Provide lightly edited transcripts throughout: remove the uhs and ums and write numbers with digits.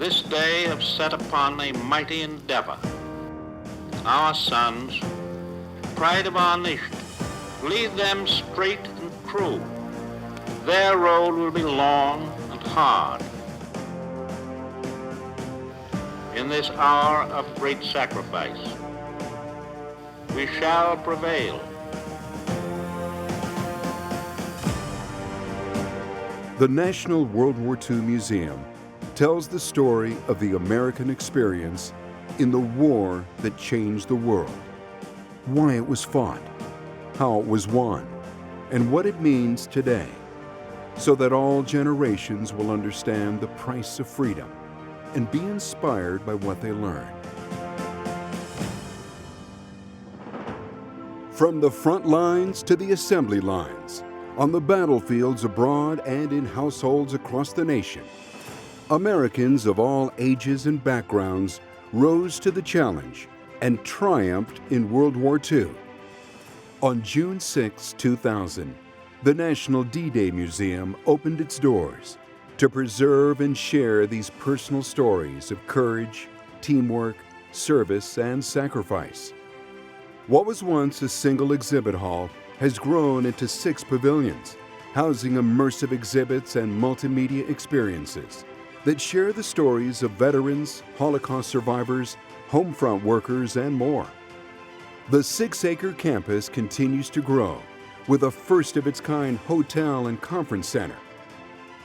this day have set upon a mighty endeavor. Our sons, pride of our nation, lead them straight and true. Their road will be long and hard. In this hour of great sacrifice, we shall prevail. The National World War II Museum tells the story of the American experience in the war that changed the world, why it was fought, how it was won, and what it means today, so that all generations will understand the price of freedom and be inspired by what they learn. From the front lines to the assembly lines, on the battlefields abroad and in households across the nation, Americans of all ages and backgrounds rose to the challenge and triumphed in World War II. On June 6, 2000, the National D-Day Museum opened its doors to preserve and share these personal stories of courage, teamwork, service, and sacrifice. What was once a single exhibit hall has grown into 6 pavilions, housing immersive exhibits and multimedia experiences that share the stories of veterans, Holocaust survivors, homefront workers, and more. The 6-acre campus continues to grow with a first-of-its-kind hotel and conference center.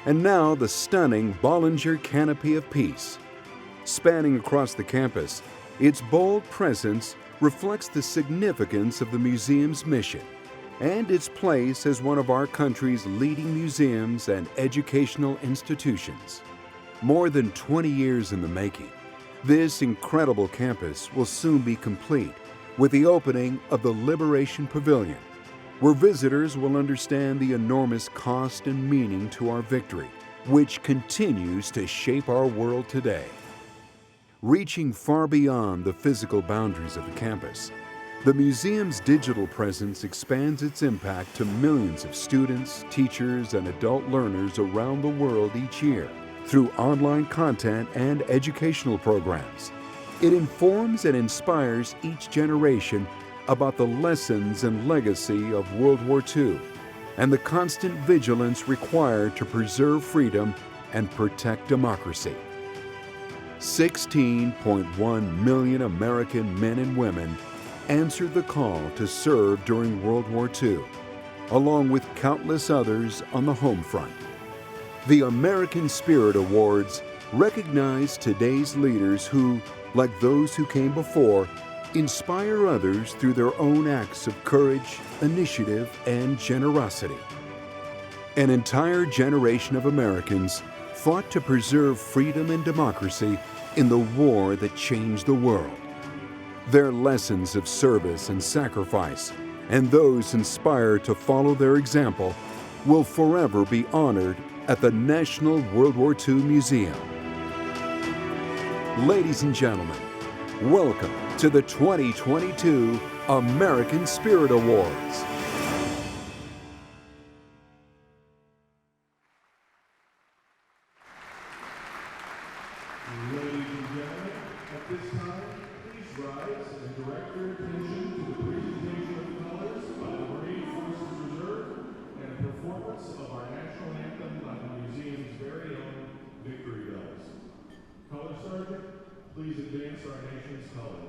And now the stunning Bollinger Canopy of Peace. Spanning across the campus, its bold presence reflects the significance of the museum's mission and its place as one of our country's leading museums and educational institutions. More than 20 years in the making, this incredible campus will soon be complete with the opening of the Liberation Pavilion, where visitors will understand the enormous cost and meaning to our victory, which continues to shape our world today. Reaching far beyond the physical boundaries of the campus, the museum's digital presence expands its impact to millions of students, teachers, and adult learners around the world each year through online content and educational programs. It informs and inspires each generation about the lessons and legacy of World War II and the constant vigilance required to preserve freedom and protect democracy. 16.1 million American men and women answered the call to serve during World War II, along with countless others on the home front. The American Spirit Awards recognize today's leaders who, like those who came before, inspire others through their own acts of courage, initiative, and generosity. An entire generation of Americans fought to preserve freedom and democracy in the war that changed the world. Their lessons of service and sacrifice, and those inspired to follow their example, will forever be honored at the National World War II Museum. Ladies and gentlemen, welcome to the 2022 American Spirit Awards. Ladies and gentlemen, at this time, please rise and direct your attention to the presentation of colors by the Marine Forces Reserve and a performance of our national anthem by the museum's very own Victory Bells. Color Sergeant, please advance our nation's colors.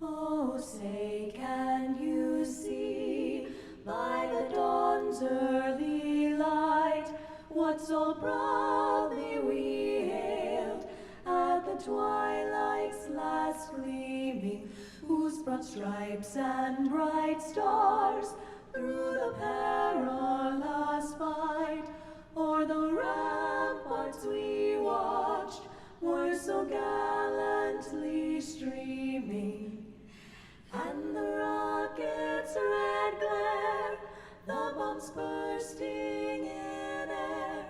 Oh, say, can you see by the dawn's early light what so proudly we hailed at the twilight? fast gleaming, whose broad stripes and bright stars through the perilous fight o'er the ramparts we watched were so gallantly streaming. And the rocket's red glare, the bombs bursting in air,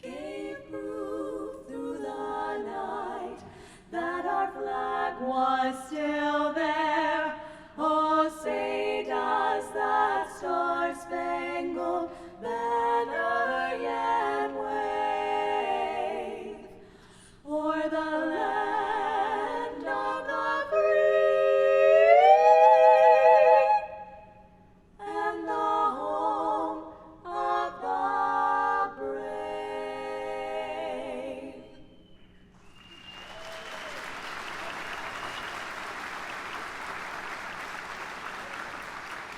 gave proof through the night that our flag was still there. Oh, say does that star-spangled banner yet wave o'er the land of the free and the home of the brave?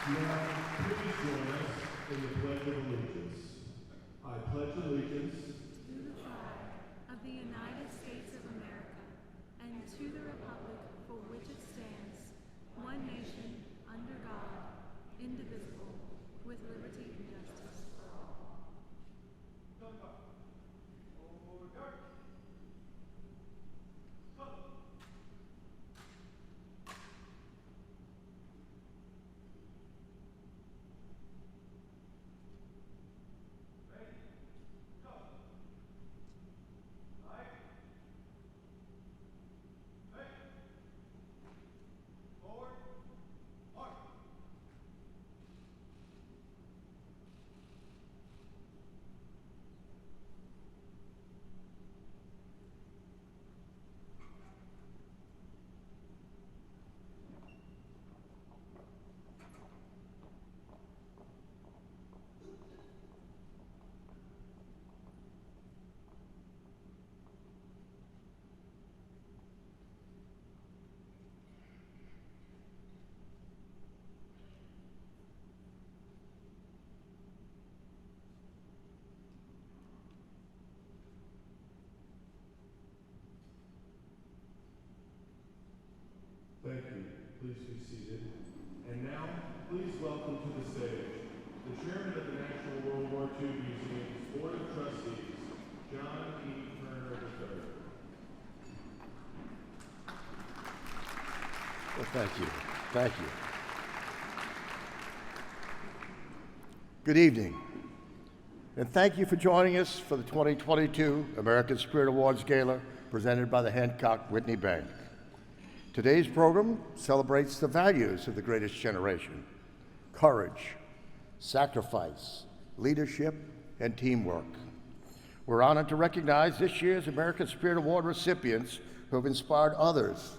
Now, please join us in the Pledge of Allegiance. I pledge allegiance to the flag of the United States of America and to the republic for which it stands, one nation, under God, indivisible, with liberty and justice for all. Thank you. Please be seated. And now, please welcome to the stage the chairman of the National World War II Museum's Board of Trustees, John E. Turner III. Well, thank you. Thank you. Good evening. And thank you for joining us for the 2022 American Spirit Awards Gala presented by the Hancock Whitney Bank. Today's program celebrates the values of the greatest generation: courage, sacrifice, leadership, and teamwork. We're honored to recognize this year's American Spirit Award recipients who have inspired others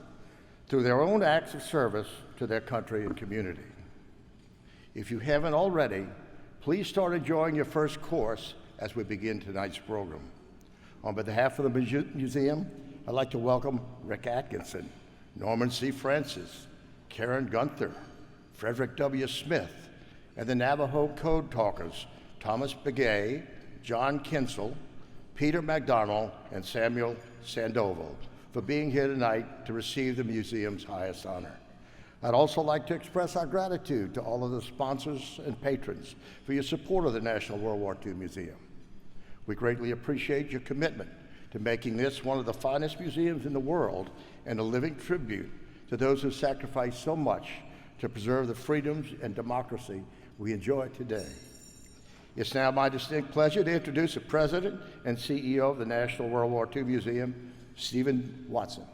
through their own acts of service to their country and community. If you haven't already, please start enjoying your first course as we begin tonight's program. On behalf of the museum, I'd like to welcome Rick Atkinson, Norman C. Francis, Karen Gunther, Frederick W. Smith, and the Navajo Code Talkers, Thomas Begay, John Kinsel, Peter McDonald, and Samuel Sandoval, for being here tonight to receive the museum's highest honor. I'd also like to express our gratitude to all of the sponsors and patrons for your support of the National World War II Museum. We greatly appreciate your commitment to making this one of the finest museums in the world and a living tribute to those who sacrificed so much to preserve the freedoms and democracy we enjoy today. It's now my distinct pleasure to introduce the President and CEO of the National World War II Museum, Stephen Watson.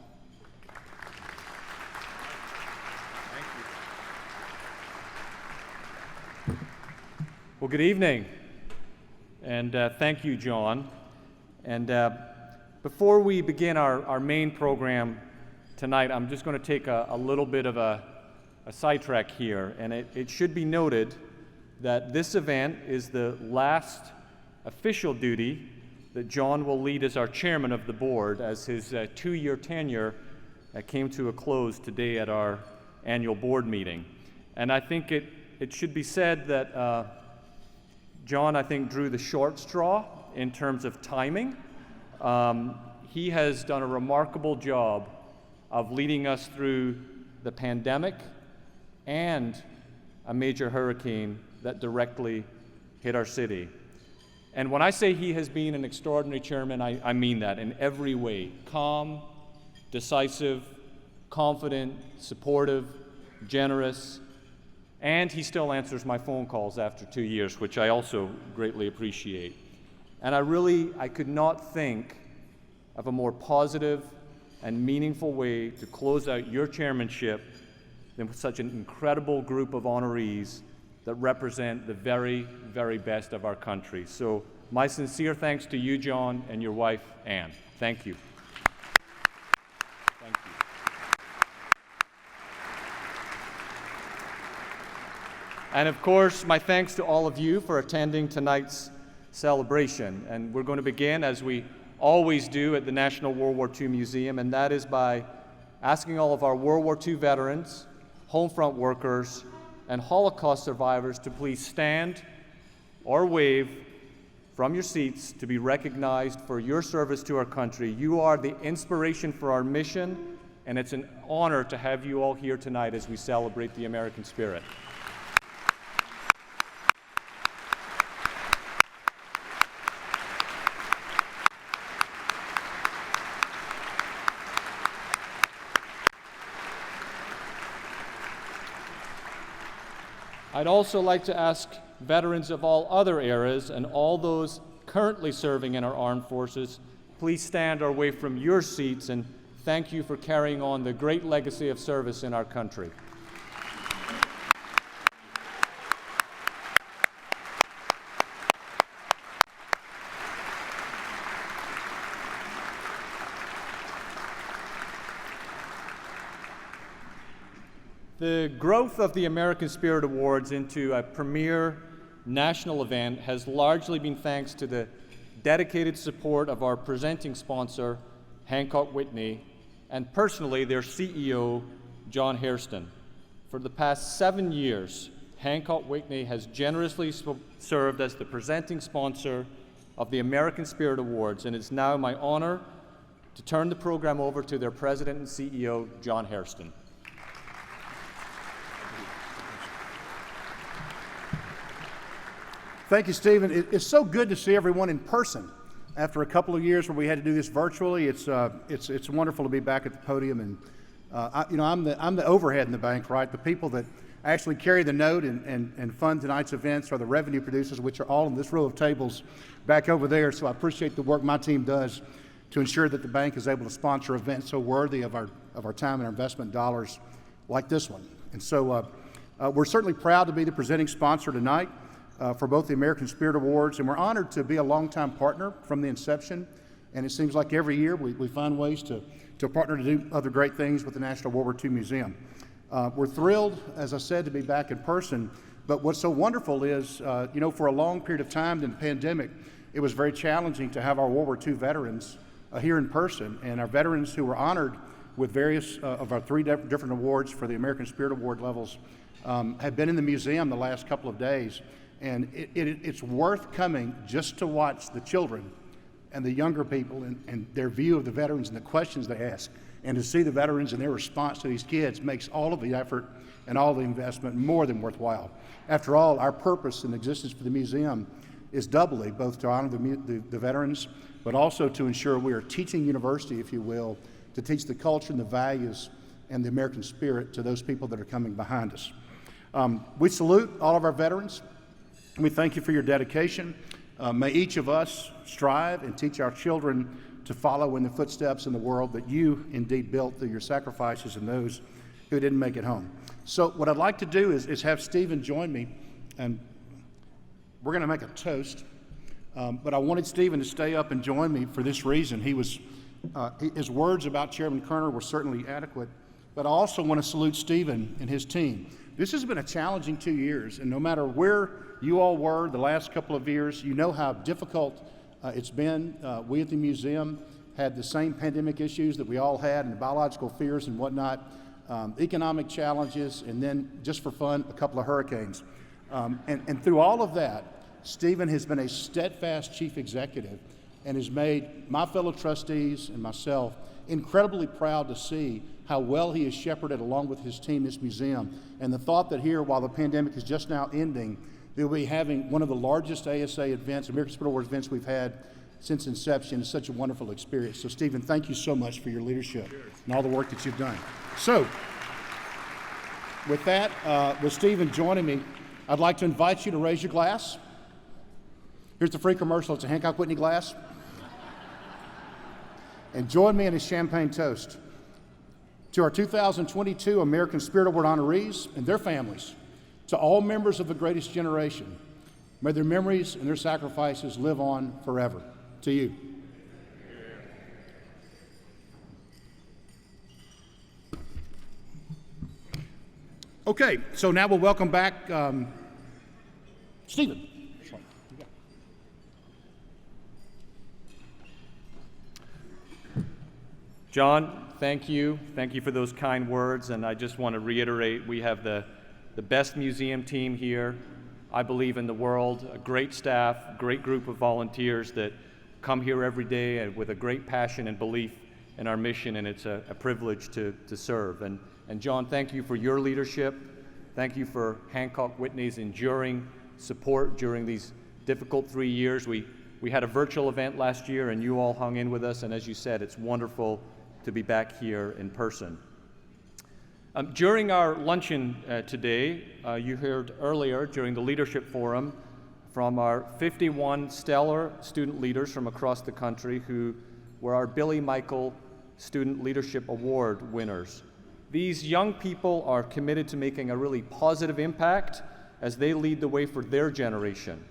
Well, good evening, and thank you, John. And before we begin our main program tonight, I'm just going to take a little bit of a sidetrack here, and it should be noted that this event is the last official duty that John will lead as our chairman of the board, as his 2-year tenure came to a close today at our annual board meeting. And I think it should be said that John, I think, drew the short straw in terms of timing. He has done a remarkable job of leading us through the pandemic and a major hurricane that directly hit our city. And when I say he has been an extraordinary chairman, I mean that in every way. Calm, decisive, confident, supportive, generous, and he still answers my phone calls after 2 years, which I also greatly appreciate. And I could not think of a more positive and meaningful way to close out your chairmanship than with such an incredible group of honorees that represent the very, very best of our country. So my sincere thanks to you, John, and your wife, Anne. Thank you. Thank you. And of course, my thanks to all of you for attending tonight's celebration. And we're going to begin, as we always do at the National World War II Museum, and that is by asking all of our World War II veterans, homefront workers, and Holocaust survivors to please stand or wave from your seats to be recognized for your service to our country. You are the inspiration for our mission, and it's an honor to have you all here tonight as we celebrate the American spirit. I'd also like to ask veterans of all other eras and all those currently serving in our armed forces, please stand or wave from your seats, and thank you for carrying on the great legacy of service in our country. The growth of the American Spirit Awards into a premier national event has largely been thanks to the dedicated support of our presenting sponsor, Hancock Whitney, and personally their CEO, John Hairston. For the past 7 years, Hancock Whitney has generously served as the presenting sponsor of the American Spirit Awards, and it's now my honor to turn the program over to their president and CEO, John Hairston. Thank you, Stephen. It's so good to see everyone in person. After a couple of years where we had to do this virtually, it's wonderful to be back at the podium. And I'm the overhead in the bank, right? The people that actually carry the note and fund tonight's events are the revenue producers, which are all in this row of tables back over there. So I appreciate the work my team does to ensure that the bank is able to sponsor events so worthy of our time and our investment dollars like this one. And so we're certainly proud to be the presenting sponsor tonight for both the American Spirit Awards, and we're honored to be a longtime partner from the inception. And it seems like every year we find ways to partner to do other great things with the National World War II Museum. We're thrilled, as I said, to be back in person. But what's so wonderful is, for a long period of time in the pandemic, it was very challenging to have our World War II veterans here in person. And our veterans who were honored with various of our 3 different awards for the American Spirit Award levels have been in the museum the last couple of days. And it's worth coming just to watch the children and the younger people and their view of the veterans and the questions they ask. And to see the veterans and their response to these kids makes all of the effort and all the investment more than worthwhile. After all, our purpose and existence for the museum is doubly, both to honor the veterans, but also to ensure we are teaching university, if you will, to teach the culture and the values and the American spirit to those people that are coming behind us. We salute all of our veterans. We thank you for your dedication. May each of us strive and teach our children to follow in the footsteps in the world that you indeed built through your sacrifices and those who didn't make it home. So what I'd like to do is have Stephen join me, and we're going to make a toast. But I wanted Stephen to stay up and join me for this reason. His words about Chairman Kerner were certainly adequate, but I also want to salute Stephen and his team. This has been a challenging 2 years, and no matter where you all were the last couple of years, you know how difficult it's been. We at the museum had the same pandemic issues that we all had, and biological fears and whatnot, economic challenges, and then, just for fun, a couple of hurricanes. And through all of that, Stephen has been a steadfast chief executive and has made my fellow trustees and myself incredibly proud to see how well he has shepherded along with his team this museum. And the thought that here, while the pandemic is just now ending, they'll be having one of the largest ASA events, American Spirit Awards events we've had since inception. Is such a wonderful experience. So Stephen, thank you so much for your leadership and all the work that you've done. So with that, with Stephen joining me, I'd like to invite you to raise your glass. Here's the free commercial. It's a Hancock Whitney glass. And join me in a champagne toast to our 2022 American Spirit Award honorees and their families, to all members of the greatest generation. May their memories and their sacrifices live on forever. To you. Okay, so now we'll welcome back Stephen. John, thank you. Thank you for those kind words. And I just want to reiterate, we have the best museum team here, I believe, in the world, a great staff, great group of volunteers that come here every day and with a great passion and belief in our mission, and it's a privilege to serve. And John, thank you for your leadership. Thank you for Hancock Whitney's enduring support during these difficult 3 years. We had a virtual event last year, and you all hung in with us, and as you said, it's wonderful to be back here in person. During our luncheon today, you heard earlier during the Leadership Forum from our 51 stellar student leaders from across the country who were our Billy Michael Student Leadership Award winners. These young people are committed to making a really positive impact as they lead the way for their generation.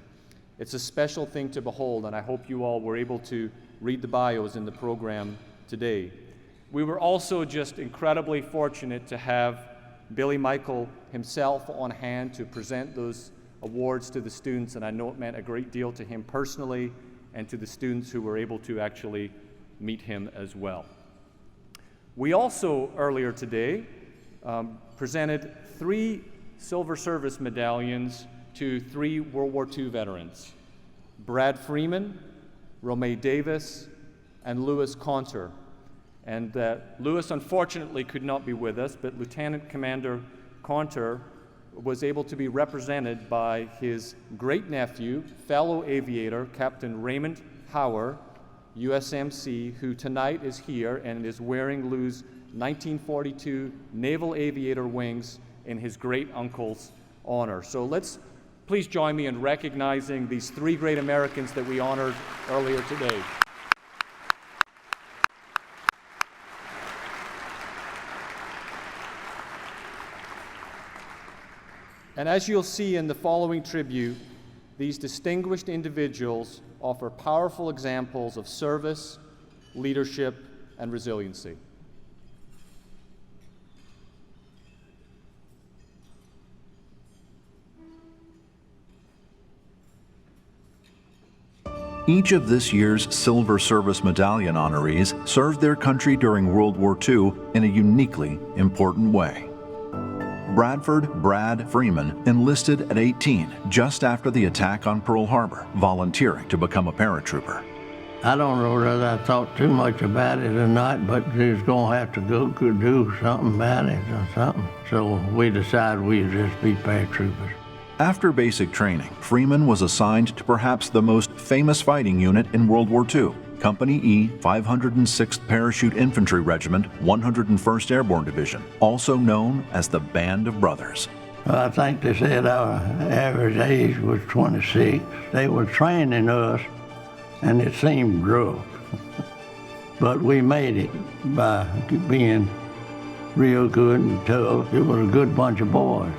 It's a special thing to behold, and I hope you all were able to read the bios in the program today. We were also just incredibly fortunate to have Billy Michael himself on hand to present those awards to the students, and I know it meant a great deal to him personally and to the students who were able to actually meet him as well. We also, earlier today, presented 3 Silver Service Medallions to 3 World War II veterans, Brad Freeman, Romay Davis, and Louis Gunther. And Louis unfortunately could not be with us, but Lieutenant Commander Gunther was able to be represented by his great-nephew, fellow aviator, Captain Raymond Hauer, USMC, who tonight is here and is wearing Lou's 1942 Naval Aviator wings in his great-uncle's honor. So let's please join me in recognizing these 3 great Americans that we honored earlier today. And as you'll see in the following tribute, these distinguished individuals offer powerful examples of service, leadership, and resiliency. Each of this year's Silver Service Medallion honorees served their country during World War II in a uniquely important way. Bradford Brad Freeman enlisted at 18, just after the attack on Pearl Harbor, volunteering to become a paratrooper. I don't know whether I thought too much about it or not, but we was going to have to go do something about it or something. So we decided we'd just be paratroopers. After basic training, Freeman was assigned to perhaps the most famous fighting unit in World War II, Company E, 506th Parachute Infantry Regiment, 101st Airborne Division, also known as the Band of Brothers. Well, I think they said our average age was 26. They were training us, and it seemed rough. But we made it by being real good and tough. It was a good bunch of boys.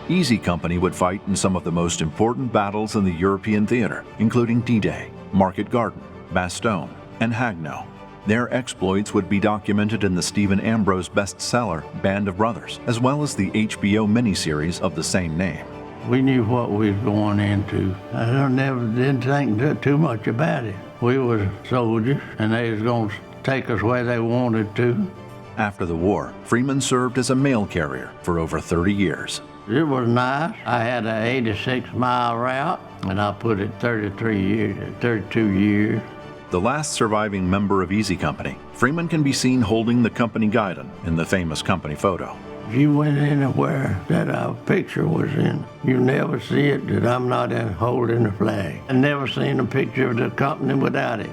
Easy Company would fight in some of the most important battles in the European theater, including D-Day, Market Garden, Bastogne, and Haguenau. Their exploits would be documented in the Stephen Ambrose bestseller, Band of Brothers, as well as the HBO miniseries of the same name. We knew what we was going into. I didn't think too much about it. We were soldiers, and they was going to take us where they wanted to. After the war, Freeman served as a mail carrier for over 30 years. It was nice. I had an 86-mile route, and I put it 32 years. the last surviving member of Easy Company, Freeman can be seen holding the company guidon in the famous company photo. If you went anywhere that our picture was in, you never see it that I'm not holding the flag. I've never seen a picture of the company without it.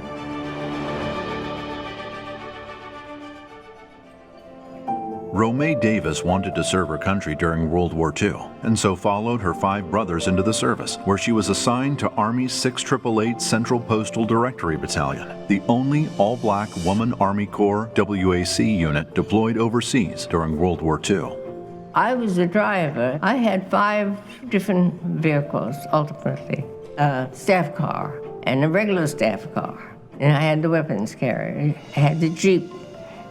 Romay Davis wanted to serve her country during World War II, and so followed her 5 brothers into the service, where she was assigned to Army's 6888 Central Postal Directory Battalion, the only all-black woman Army Corps WAC unit deployed overseas during World War II. I was a driver. I had 5 different vehicles, ultimately. A staff car and a regular staff car. And I had the weapons carrier. I had the Jeep,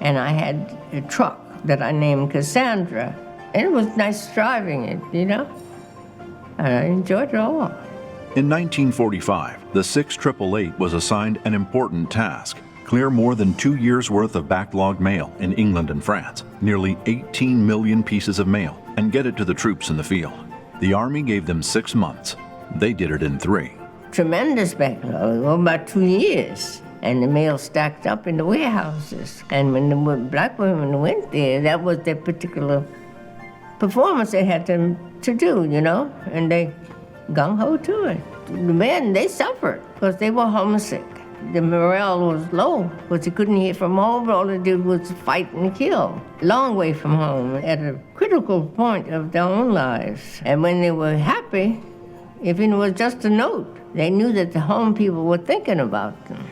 and I had a truck that I named Cassandra. And it was nice driving it, you know? And I enjoyed it all. In 1945, the 6888 was assigned an important task: clear more than 2 years' worth of backlogged mail in England and France, nearly 18 million pieces of mail, and get it to the troops in the field. The Army gave them 6 months. They did it in 3. Tremendous backlog, about 2 years. And the mail stacked up in the warehouses. And when the black women went there, that was their particular performance they had to do, you know? And they gung-ho to it. The men, they suffered because they were homesick. The morale was low because they couldn't hear from home. All they did was fight and kill. Long way from home, at a critical point of their own lives. And when they were happy, if it was just a note, they knew that the home people were thinking about them.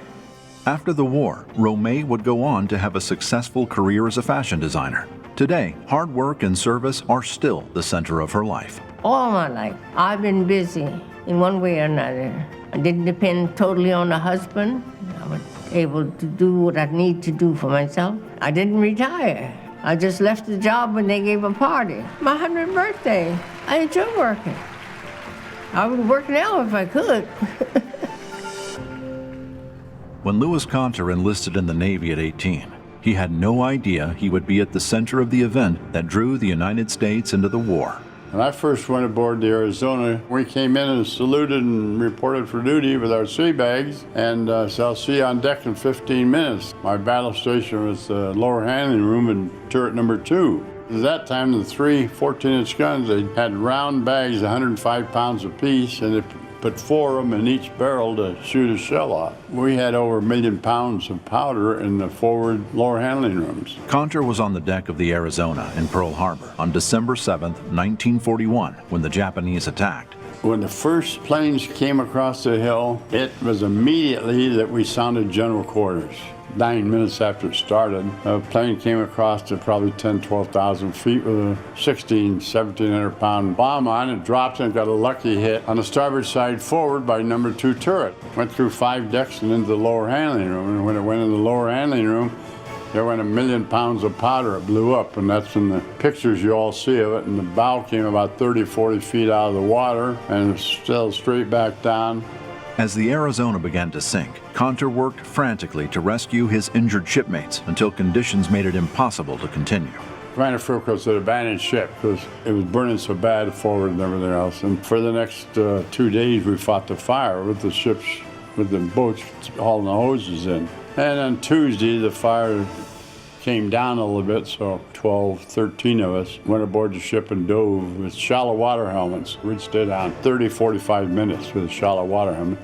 After the war, Romay would go on to have a successful career as a fashion designer. Today, hard work and service are still the center of her life. All my life, I've been busy in one way or another. I didn't depend totally on a husband. I was able to do what I need to do for myself. I didn't retire. I just left the job when they gave a party. My 100th birthday. I enjoy working. I would work now if I could. When Louis Gunther enlisted in the Navy at 18, he had no idea he would be at the center of the event that drew the United States into the war. When I first went aboard the Arizona, we came in and saluted and reported for duty with our sea bags, and so I'll see you on deck in 15 minutes. My battle station was the lower handling room in turret number 2. At that time, the 3 14-inch guns, they had round bags, 105 pounds apiece, and they put 4 of them in each barrel to shoot a shell off. We had over 1 million pounds of powder in the forward lower handling rooms. Gunther was on the deck of the Arizona in Pearl Harbor on December 7, 1941, when the Japanese attacked. When the first planes came across the hill, it was immediately that we sounded general quarters. 9 minutes after it started, a plane came across to probably 10, 12,000 feet with a 1,700 pound bomb on it, dropped and got a lucky hit on the starboard side forward by number 2 turret. Went through 5 decks and into the lower handling room, and when it went in the lower handling room, there went 1 million pounds of powder. It blew up, and that's in the pictures you all see of it, and the bow came about 30, 40 feet out of the water and still straight back down. As the Arizona began to sink, Gunther worked frantically to rescue his injured shipmates until conditions made it impossible to continue. Commander Frick was an abandoned ship because it was burning so bad forward and everything else. And for the next 2 days, we fought the fire with the ships, with the boats hauling the hoses in. And on Tuesday, the fire came down a little bit, so 12, 13 of us went aboard the ship and dove with shallow water helmets. We'd stay down 30, 45 minutes with a shallow water helmet.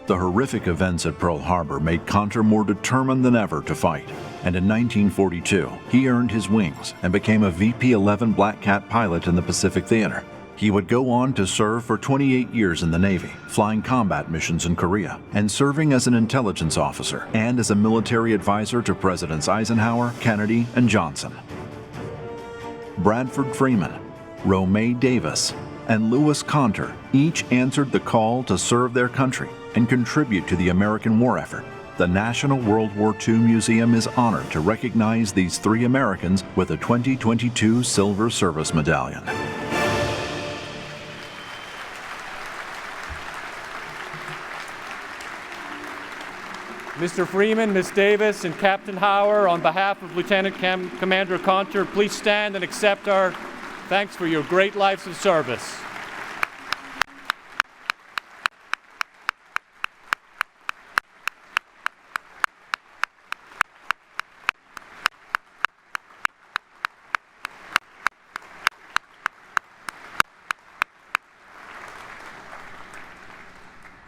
The horrific events at Pearl Harbor made Gunther more determined than ever to fight, and in 1942, he earned his wings and became a VP-11 Black Cat pilot in the Pacific Theater. He would go on to serve for 28 years in the Navy, flying combat missions in Korea, and serving as an intelligence officer and as a military advisor to Presidents Eisenhower, Kennedy, and Johnson. Bradford Freeman, Romay Davis, and Louis Gunther each answered the call to serve their country and contribute to the American war effort. The National World War II Museum is honored to recognize these 3 Americans with a 2022 Silver Service Medallion. Mr. Freeman, Ms. Davis, and Captain Hauer, on behalf of Lieutenant Commander Gunther, please stand and accept our thanks for your great lives of service.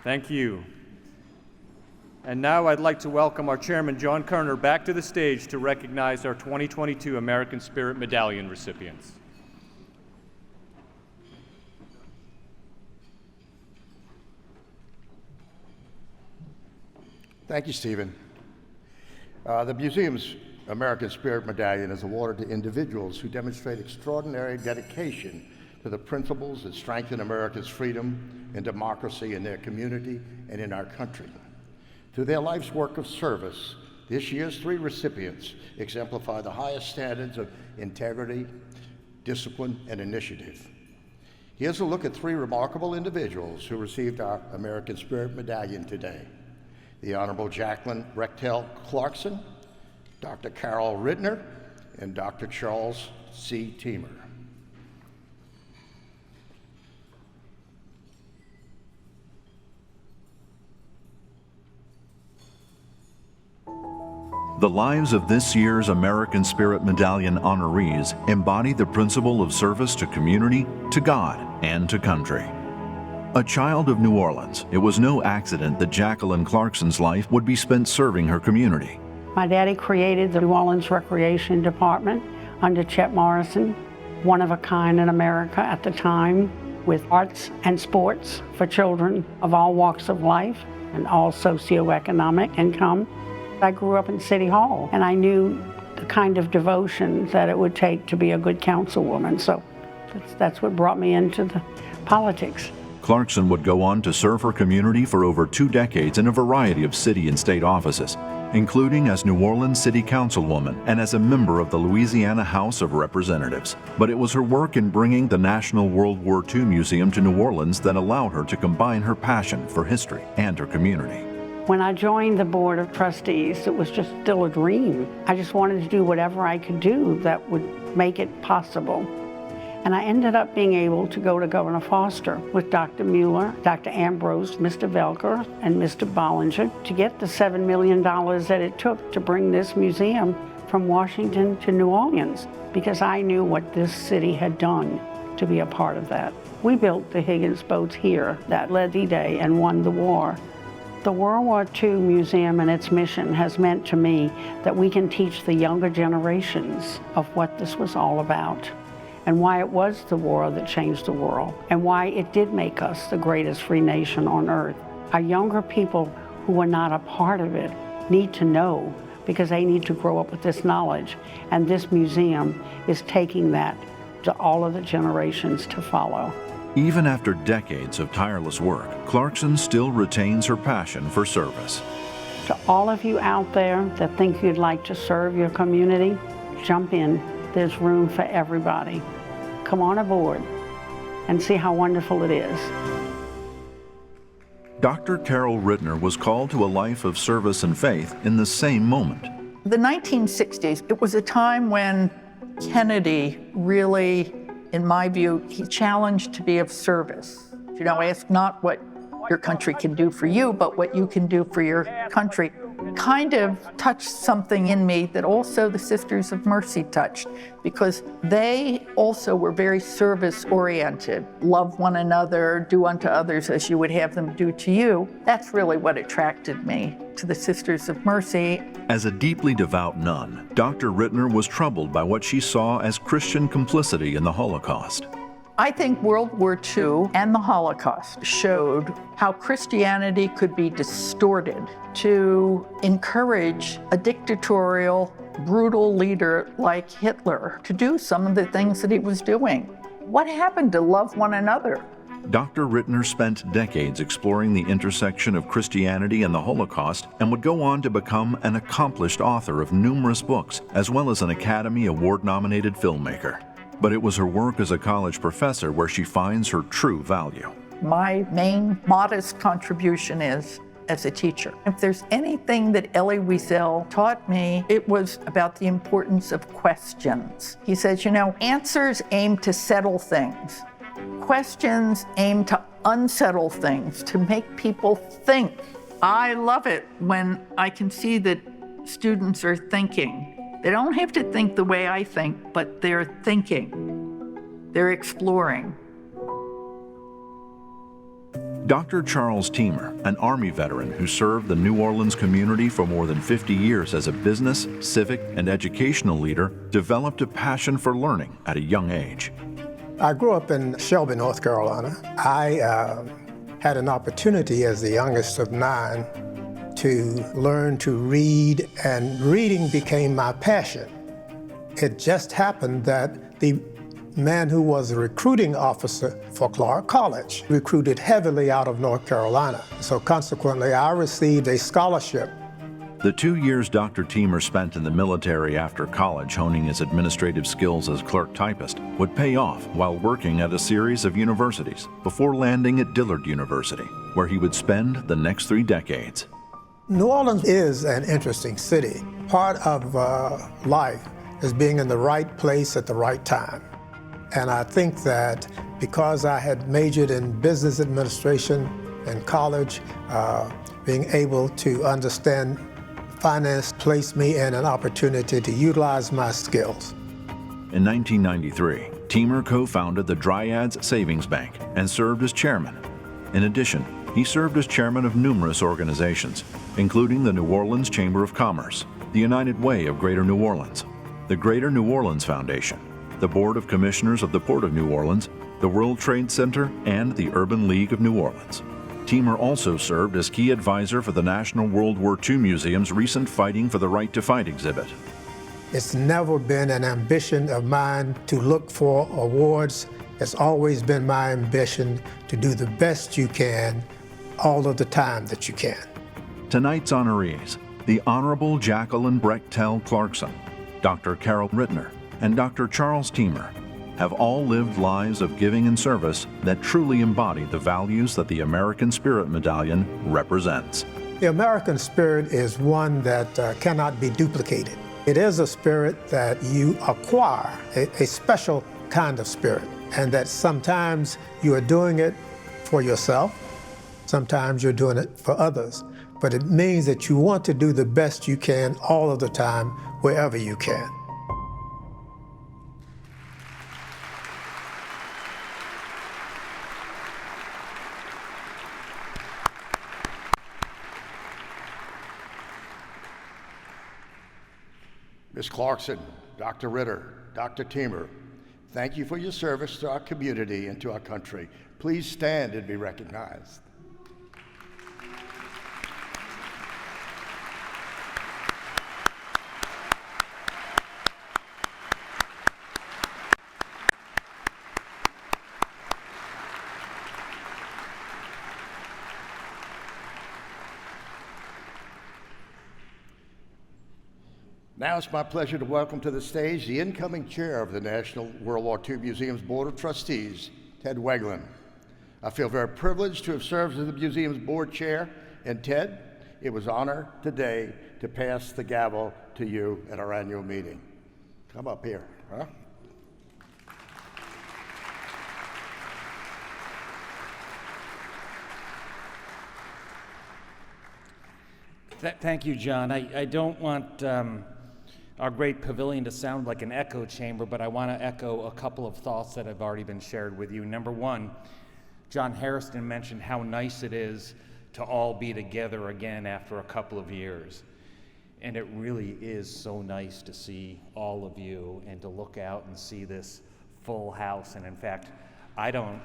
Thank you. And now I'd like to welcome our chairman, John Kerner, back to the stage to recognize our 2022 American Spirit Medallion recipients. Thank you, Stephen. The museum's American Spirit Medallion is awarded to individuals who demonstrate extraordinary dedication to the principles that strengthen America's freedom and democracy in their community and in our country. Through their life's work of service, this year's 3 recipients exemplify the highest standards of integrity, discipline, and initiative. Here's a look at 3 remarkable individuals who received our American Spirit Medallion today. The Honorable Jacqueline Rechtel Clarkson, Dr. Carol Rittner, and Dr. Charles C. Teemer. The lives of this year's American Spirit Medallion honorees embody the principle of service to community, to God, and to country. A child of New Orleans, it was no accident that Jacqueline Clarkson's life would be spent serving her community. My daddy created the New Orleans Recreation Department under Chet Morrison, one of a kind in America at the time, with arts and sports for children of all walks of life and all socioeconomic income. I grew up in City Hall, and I knew the kind of devotion that it would take to be a good councilwoman, so that's what brought me into the politics. Clarkson would go on to serve her community for over 2 decades in a variety of city and state offices, including as New Orleans City Councilwoman and as a member of the Louisiana House of Representatives. But it was her work in bringing the National World War II Museum to New Orleans that allowed her to combine her passion for history and her community. When I joined the Board of Trustees, it was just still a dream. I just wanted to do whatever I could do that would make it possible. And I ended up being able to go to Governor Foster with Dr. Mueller, Dr. Ambrose, Mr. Velker, and Mr. Bollinger to get the $7 million that it took to bring this museum from Washington to New Orleans, because I knew what this city had done to be a part of that. We built the Higgins boats here that led D-Day and won the war. The World War II Museum and its mission has meant to me that we can teach the younger generations of what this was all about, and why it was the war that changed the world, and why it did make us the greatest free nation on earth. Our younger people who were not a part of it need to know, because they need to grow up with this knowledge, and this museum is taking that to all of the generations to follow. Even after decades of tireless work, Clarkson still retains her passion for service. To all of you out there that think you'd like to serve your community, jump in. There's room for everybody. Come on aboard and see how wonderful it is. Dr. Carol Rittner was called to a life of service and faith in the same moment. The 1960s, it was a time when Kennedy really, in my view, he challenged to be of service. You know, ask not what your country can do for you, but what you can do for your country. Kind of touched something in me that also the Sisters of Mercy touched, because they also were very service-oriented. Love one another, do unto others as you would have them do to you. That's really what attracted me to the Sisters of Mercy. As a deeply devout nun, Dr. Rittner was troubled by what she saw as Christian complicity in the Holocaust. I think World War II and the Holocaust showed how Christianity could be distorted to encourage a dictatorial, brutal leader like Hitler to do some of the things that he was doing. What happened to love one another? Dr. Rittner spent decades exploring the intersection of Christianity and the Holocaust, and would go on to become an accomplished author of numerous books, as well as an Academy Award-nominated filmmaker. But it was her work as a college professor where she finds her true value. My main modest contribution is as a teacher. If there's anything that Elie Wiesel taught me, it was about the importance of questions. He says, you know, answers aim to settle things. Questions aim to unsettle things, to make people think. I love it when I can see that students are thinking. They don't have to think the way I think, but they're thinking. They're exploring. Dr. Charles Teamer, an Army veteran who served the New Orleans community for more than 50 years as a business, civic, and educational leader, developed a passion for learning at a young age. I grew up in Shelby, North Carolina. I had an opportunity as the youngest of 9 to learn to read, and reading became my passion. It just happened that the man who was the recruiting officer for Clark College recruited heavily out of North Carolina. So consequently, I received a scholarship. The 2 years Dr. Teamer spent in the military after college honing his administrative skills as clerk typist would pay off while working at a series of universities before landing at Dillard University, where he would spend the next 3 decades. New Orleans is an interesting city. Part of life is being in the right place at the right time. And I think that because I had majored in business administration in college, being able to understand finance placed me in an opportunity to utilize my skills. In 1993, Teamer co-founded the Dryads Savings Bank and served as chairman. In addition, he served as chairman of numerous organizations, including the New Orleans Chamber of Commerce, the United Way of Greater New Orleans, the Greater New Orleans Foundation, the Board of Commissioners of the Port of New Orleans, the World Trade Center, and the Urban League of New Orleans. Teamer also served as key advisor for the National World War II Museum's recent Fighting for the Right to Fight exhibit. It's never been an ambition of mine to look for awards. It's always been my ambition to do the best you can all of the time that you can. Tonight's honorees, the Honorable Jacqueline Brechtel Clarkson, Dr. Carol Rittner, and Dr. Charles Teamer, have all lived lives of giving and service that truly embody the values that the American Spirit Medallion represents. The American spirit is one that cannot be duplicated. It is a spirit that you acquire, a special kind of spirit, and that sometimes you are doing it for yourself, sometimes you're doing it for others, but it means that you want to do the best you can all of the time, wherever you can. Ms. Clarkson, Dr. Ritter, Dr. Teamer, thank you for your service to our community and to our country. Please stand and be recognized. Now it's my pleasure to welcome to the stage the incoming chair of the National World War II Museum's Board of Trustees, Ted Weglin. I feel very privileged to have served as the museum's board chair, and Ted, it was an honor today to pass the gavel to you at our annual meeting. Come up here, huh? Thank you, John. I don't want our great pavilion to sound like an echo chamber, but I want to echo a couple of thoughts that have already been shared with you. Number one, John Harrison mentioned how nice it is to all be together again after a couple of years. And it really is so nice to see all of you and to look out and see this full house. And in fact, I don't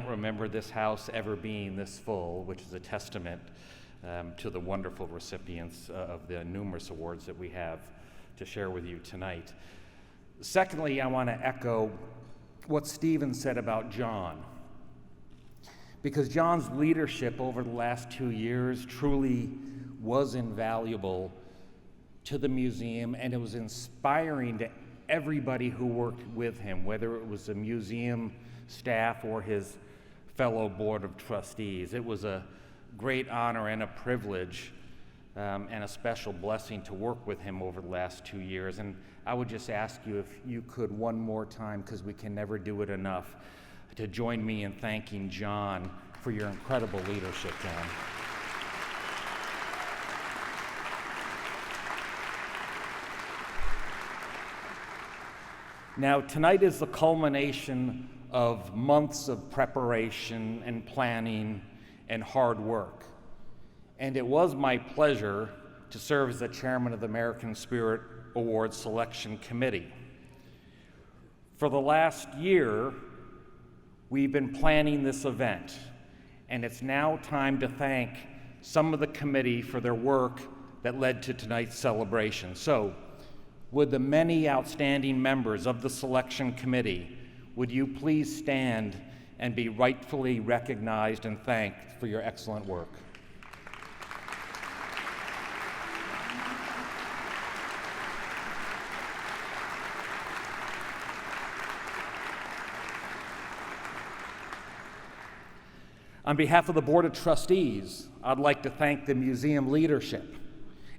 remember this house ever being this full, which is a testament to the wonderful recipients of the numerous awards that we have to share with you tonight. Secondly, I want to echo what Stephen said about John, because John's leadership over the last 2 years truly was invaluable to the museum, and it was inspiring to everybody who worked with him, whether it was the museum staff or his fellow board of trustees. It was a great honor and a privilege and a special blessing to work with him over the last 2 years. And I would just ask you if you could one more time, because we can never do it enough, to join me in thanking John for your incredible leadership, John. Now, tonight is the culmination of months of preparation and planning and hard work. And it was my pleasure to serve as the chairman of the American Spirit Awards Selection Committee. For the last year, we've been planning this event, and it's now time to thank some of the committee for their work that led to tonight's celebration. So, would the many outstanding members of the selection committee, would you please stand and be rightfully recognized and thanked for your excellent work? On behalf of the Board of Trustees, I'd like to thank the museum leadership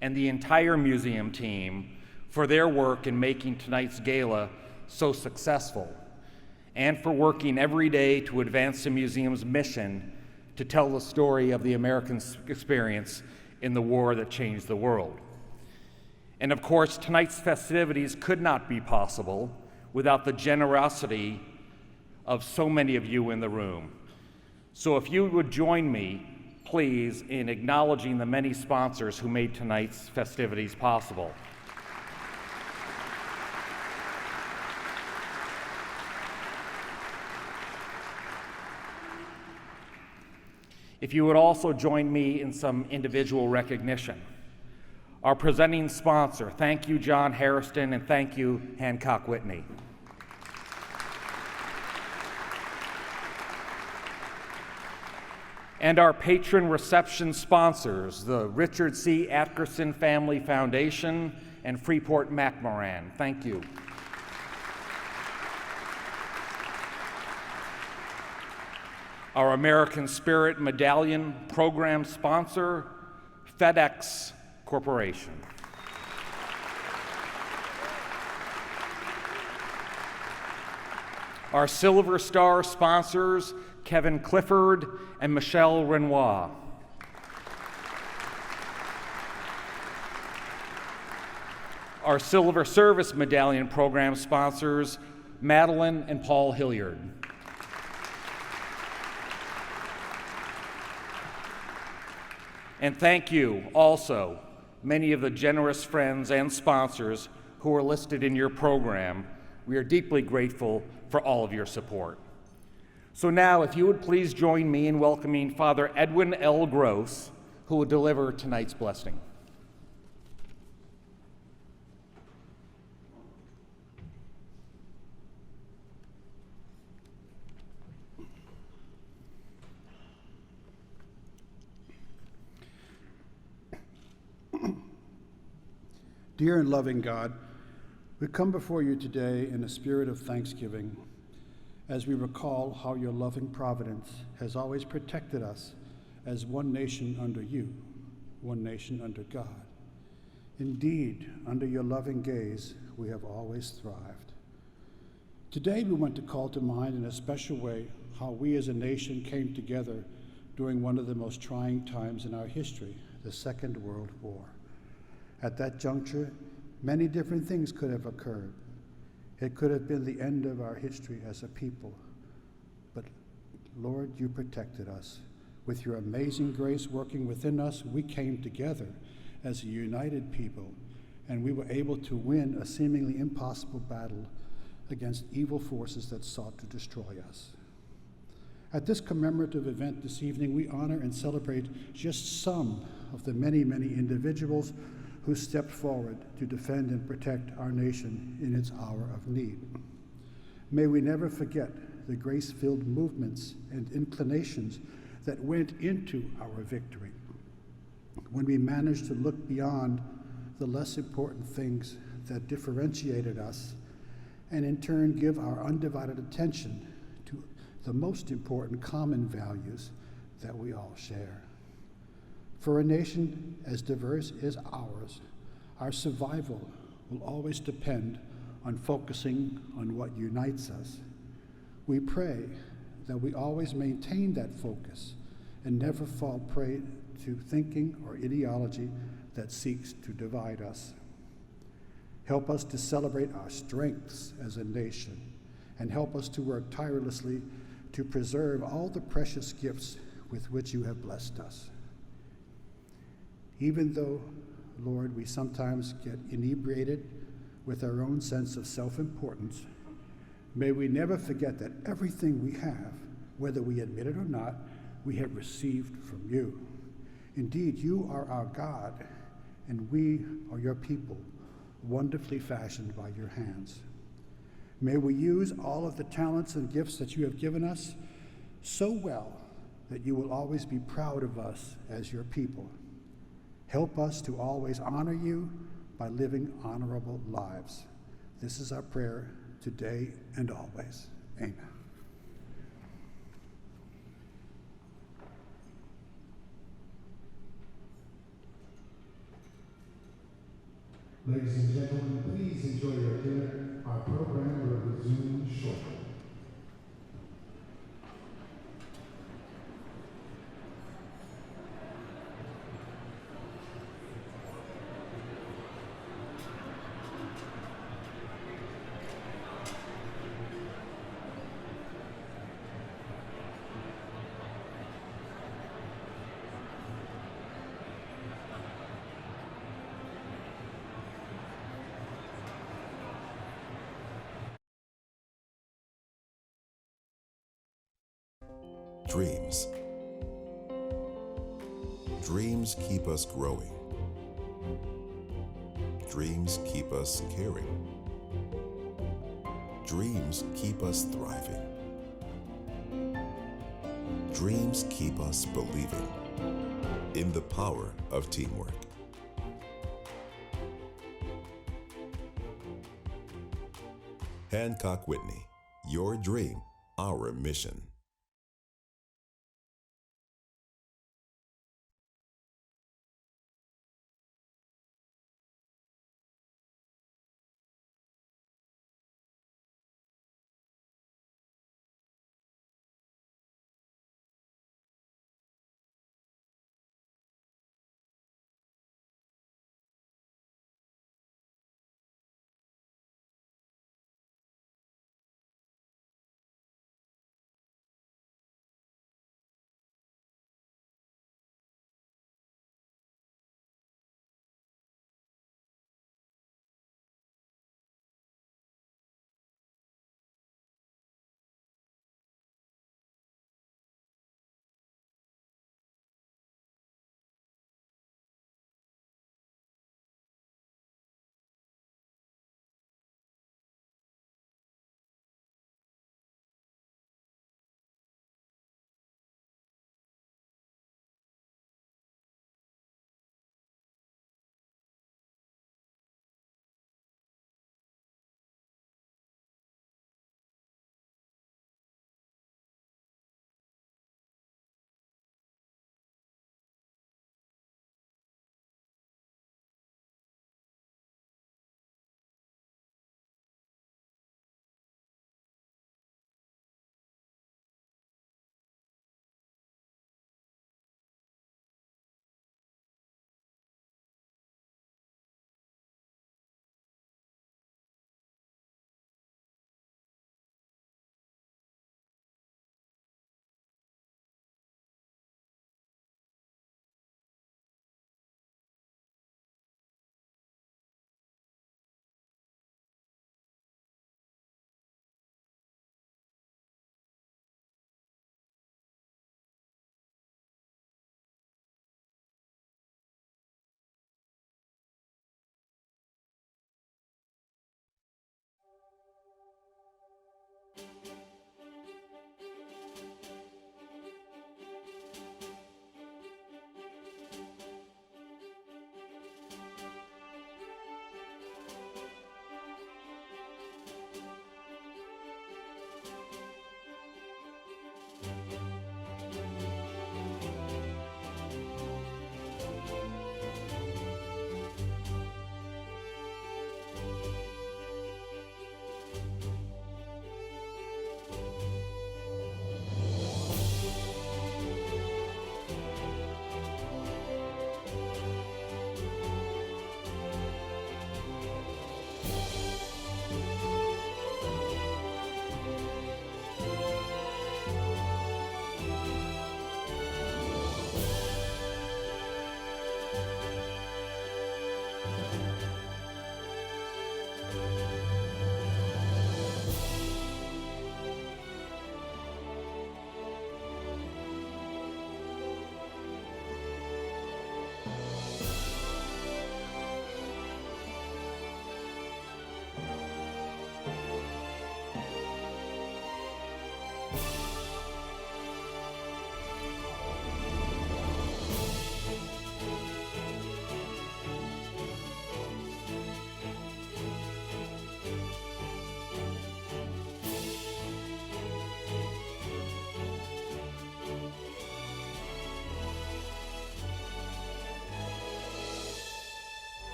and the entire museum team for their work in making tonight's gala so successful, and for working every day to advance the museum's mission to tell the story of the American experience in the war that changed the world. And of course, tonight's festivities could not be possible without the generosity of so many of you in the room. So if you would join me, please, in acknowledging the many sponsors who made tonight's festivities possible. If you would also join me in some individual recognition. Our presenting sponsor, thank you, John Harrison, and thank you, Hancock Whitney. And our patron reception sponsors, the Richard C. Atkinson Family Foundation and Freeport McMoran. Thank you. Our American Spirit Medallion program sponsor, FedEx Corporation. Our Silver Star sponsors, Kevin Clifford and Michelle Renoir. Our Silver Service Medallion program sponsors, Madeline and Paul Hilliard. And thank you also, many of the generous friends and sponsors who are listed in your program. We are deeply grateful for all of your support. So now, if you would please join me in welcoming Father Edwin L. Gross, who will deliver tonight's blessing. Dear and loving God, we come before you today in a spirit of thanksgiving as we recall how your loving providence has always protected us as one nation under you, one nation under God. Indeed, under your loving gaze, we have always thrived. Today, we want to call to mind in a special way how we as a nation came together during one of the most trying times in our history, the Second World War. At that juncture, many different things could have occurred. It could have been the end of our history as a people. But Lord, you protected us. With your amazing grace working within us, we came together as a united people, and we were able to win a seemingly impossible battle against evil forces that sought to destroy us. At this commemorative event this evening, we honor and celebrate just some of the many, many individuals who stepped forward to defend and protect our nation in its hour of need. May we never forget the grace-filled movements and inclinations that went into our victory, when we managed to look beyond the less important things that differentiated us, and in turn give our undivided attention to the most important common values that we all share. For a nation as diverse as ours, our survival will always depend on focusing on what unites us. We pray that we always maintain that focus and never fall prey to thinking or ideology that seeks to divide us. Help us to celebrate our strengths as a nation, and help us to work tirelessly to preserve all the precious gifts with which you have blessed us. Even though, Lord, we sometimes get inebriated with our own sense of self-importance, may we never forget that everything we have, whether we admit it or not, we have received from you. Indeed, you are our God, and we are your people, wonderfully fashioned by your hands. May we use all of the talents and gifts that you have given us so well that you will always be proud of us as your people. Help us to always honor you by living honorable lives. This is our prayer today and always. Amen. Ladies and gentlemen, please enjoy your dinner. Our program will resume shortly. Dreams. Dreams keep us growing. Dreams keep us caring. Dreams keep us thriving. Dreams keep us believing in the power of teamwork. Hancock Whitney, your dream, our mission.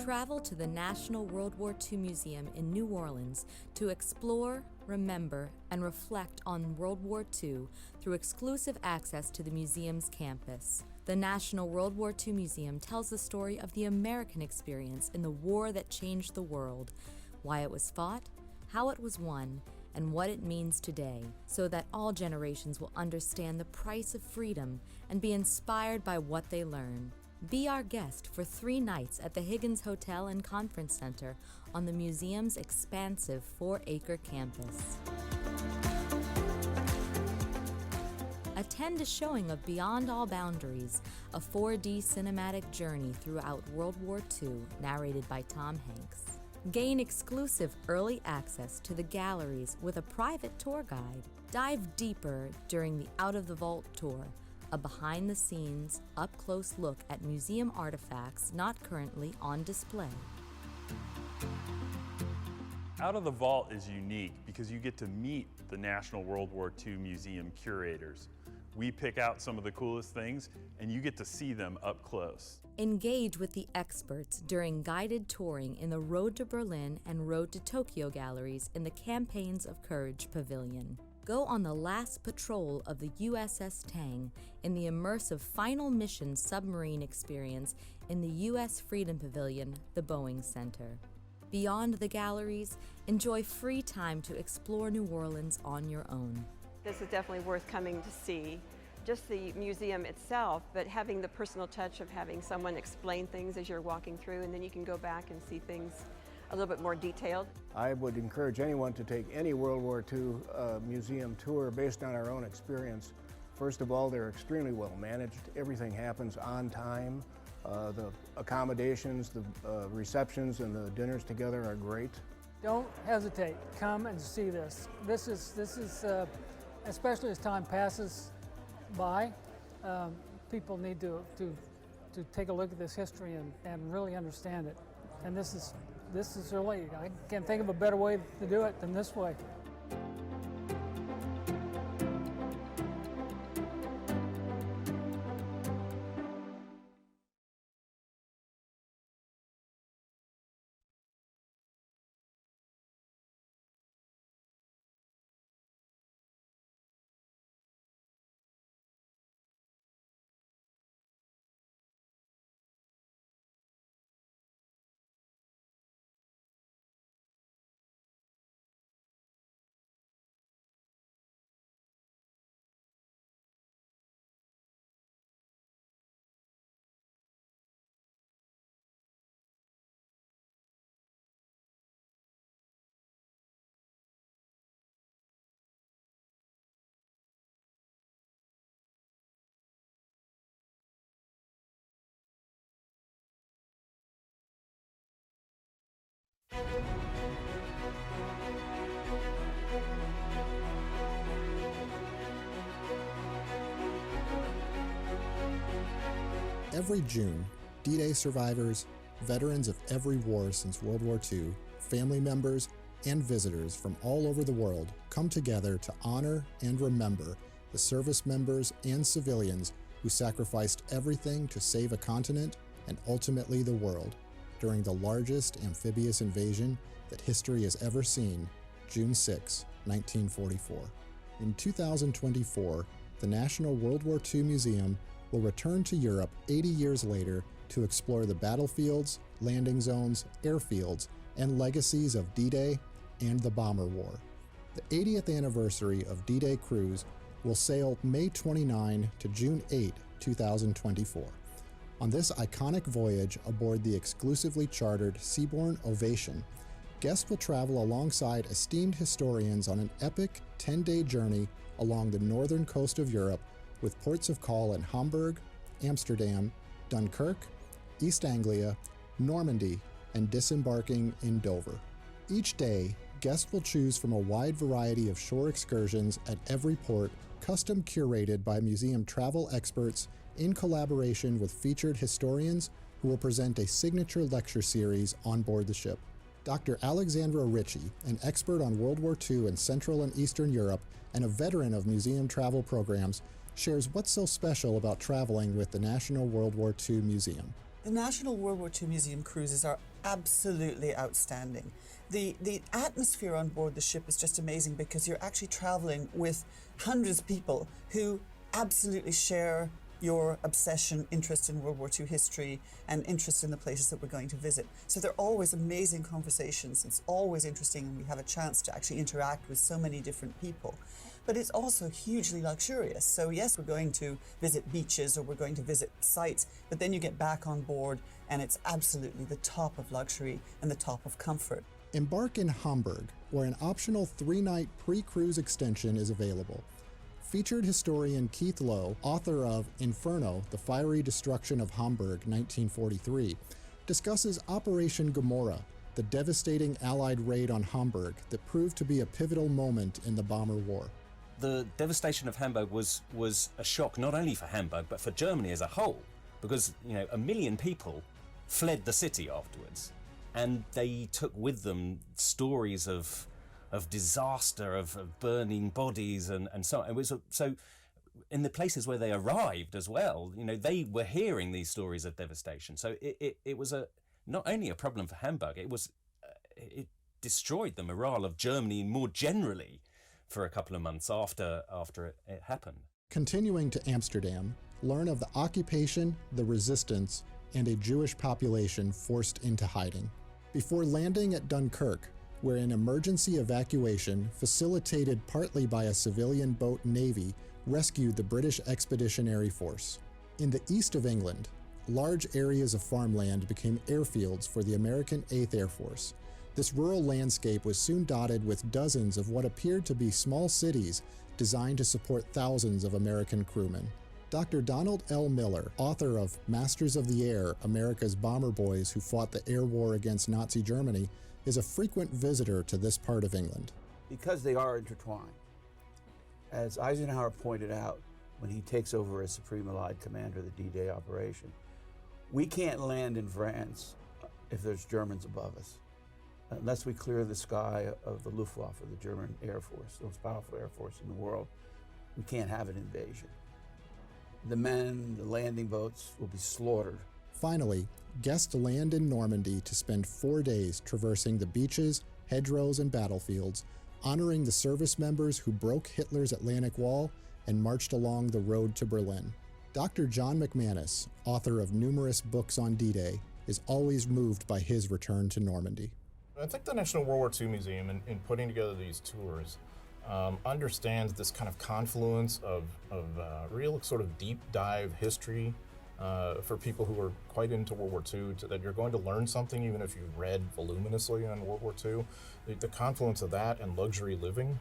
Travel to the National World War II Museum in New Orleans to explore, remember, and reflect on World War II through exclusive access to the museum's campus. The National World War II Museum tells the story of the American experience in the war that changed the world, why it was fought, how it was won, and what it means today, so that all generations will understand the price of freedom and be inspired by what they learn. Be our guest for 3 nights at the Higgins Hotel and Conference Center on the museum's expansive 4-acre campus. Attend a showing of Beyond All Boundaries, a 4D cinematic journey throughout World War II, narrated by Tom Hanks. Gain exclusive early access to the galleries with a private tour guide. Dive deeper during the Out of the Vault tour, a behind-the-scenes, up-close look at museum artifacts not currently on display. Out of the Vault is unique because you get to meet the National World War II Museum curators. We pick out some of the coolest things, and you get to see them up close. Engage with the experts during guided touring in the Road to Berlin and Road to Tokyo galleries in the Campaigns of Courage Pavilion. Go on the last patrol of the USS Tang in the immersive Final Mission submarine experience in the U.S. Freedom Pavilion, the Boeing Center. Beyond the galleries, enjoy free time to explore New Orleans on your own. This is definitely worth coming to see. Just the museum itself, but having the personal touch of having someone explain things as you're walking through, and then you can go back and see things a little bit more detailed. I would encourage anyone to take any World War II museum tour based on our own experience. First of all, they're extremely well managed. Everything happens on time. The accommodations, the receptions, and the dinners together are great. Don't hesitate. Come and see this. This is especially as time passes by, people need to take a look at this history and really understand it. And this is really, I can't think of a better way to do it than this way. Every June, D-Day survivors, veterans of every war since World War II, family members, and visitors from all over the world come together to honor and remember the service members and civilians who sacrificed everything to save a continent and ultimately the world during the largest amphibious invasion that history has ever seen, June 6, 1944. In 2024, the National World War II Museum will return to Europe 80 years later to explore the battlefields, landing zones, airfields, and legacies of D-Day and the Bomber War. The 80th anniversary of D-Day cruise will sail May 29 to June 8, 2024. On this iconic voyage aboard the exclusively chartered Seabourn Ovation, guests will travel alongside esteemed historians on an epic 10-day journey along the northern coast of Europe with ports of call in Hamburg, Amsterdam, Dunkirk, East Anglia, Normandy, and disembarking in Dover. Each day, guests will choose from a wide variety of shore excursions at every port, custom curated by museum travel experts in collaboration with featured historians who will present a signature lecture series on board the ship. Dr. Alexandra Ritchie, an expert on World War II in Central and Eastern Europe and a veteran of museum travel programs, shares what's so special about traveling with the National World War II Museum. The National World War II Museum cruises are absolutely outstanding. The atmosphere on board the ship is just amazing because you're actually traveling with hundreds of people who absolutely share your obsession, interest in World War II history, and interest in the places that we're going to visit. So they're always amazing conversations. It's always interesting, and we have a chance to actually interact with so many different people. But it's also hugely luxurious. So yes, we're going to visit beaches or we're going to visit sites, but then you get back on board and it's absolutely the top of luxury and the top of comfort. Embark in Hamburg, where an optional 3-night pre-cruise extension is available. Featured historian Keith Lowe, author of Inferno, The Fiery Destruction of Hamburg, 1943, discusses Operation Gomorrah, the devastating Allied raid on Hamburg that proved to be a pivotal moment in the bomber war. The devastation of Hamburg was a shock not only for Hamburg but for Germany as a whole, because 1 million people fled the city afterwards, and they took with them stories of disaster, of burning bodies and so on. So in the places where they arrived as well, they were hearing these stories of devastation. So it was not only a problem for Hamburg, it destroyed the morale of Germany more generally for a couple of months after it happened. Continuing to Amsterdam, learn of the occupation, the resistance, and a Jewish population forced into hiding. Before landing at Dunkirk, where an emergency evacuation, facilitated partly by a civilian boat navy, rescued the British Expeditionary Force. In the east of England, large areas of farmland became airfields for the American 8th Air Force. This rural landscape was soon dotted with dozens of what appeared to be small cities designed to support thousands of American crewmen. Dr. Donald L. Miller, author of Masters of the Air, America's Bomber Boys Who Fought the Air War Against Nazi Germany, is a frequent visitor to this part of England. Because they are intertwined. As Eisenhower pointed out when he takes over as Supreme Allied Commander of the D-Day operation, we can't land in France if there's Germans above us, unless we clear the sky of the Luftwaffe, the German Air Force, the most powerful Air Force in the world. We can't have an invasion. The men, the landing boats will be slaughtered. Finally, guests land in Normandy to spend 4 days traversing the beaches, hedgerows, and battlefields, honoring the service members who broke Hitler's Atlantic Wall and marched along the road to Berlin. Dr. John McManus, author of numerous books on D-Day, is always moved by his return to Normandy. I think the National World War II Museum, in putting together these tours, understands this kind of confluence of real sort of deep dive history for people who are quite into World War II, that you're going to learn something even if you've read voluminously on World War II. The confluence of that and luxury living,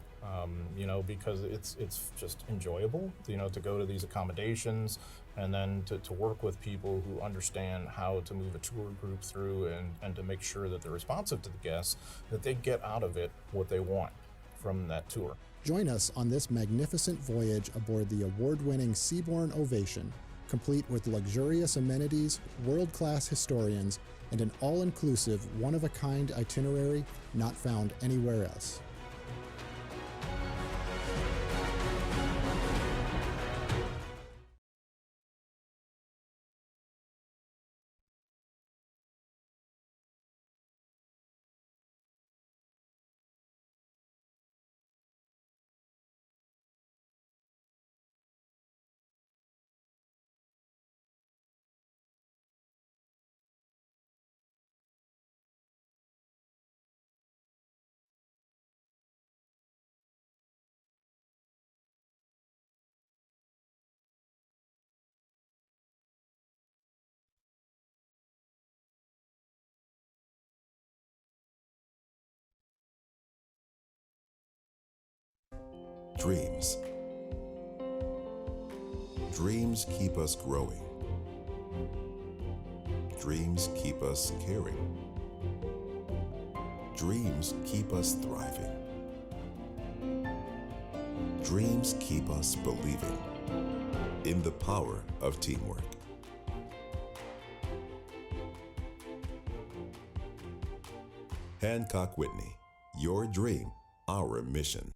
because it's just enjoyable, to go to these accommodations and then to work with people who understand how to move a tour group through and to make sure that they're responsive to the guests, that they get out of it what they want from that tour. Join us on this magnificent voyage aboard the award-winning Seabourn Ovation, complete with luxurious amenities, world-class historians, and an all-inclusive, one-of-a-kind itinerary not found anywhere else. Dreams. Dreams keep us growing. Dreams keep us caring. Dreams keep us thriving. Dreams keep us believing in the power of teamwork. Hancock Whitney, your dream, our mission.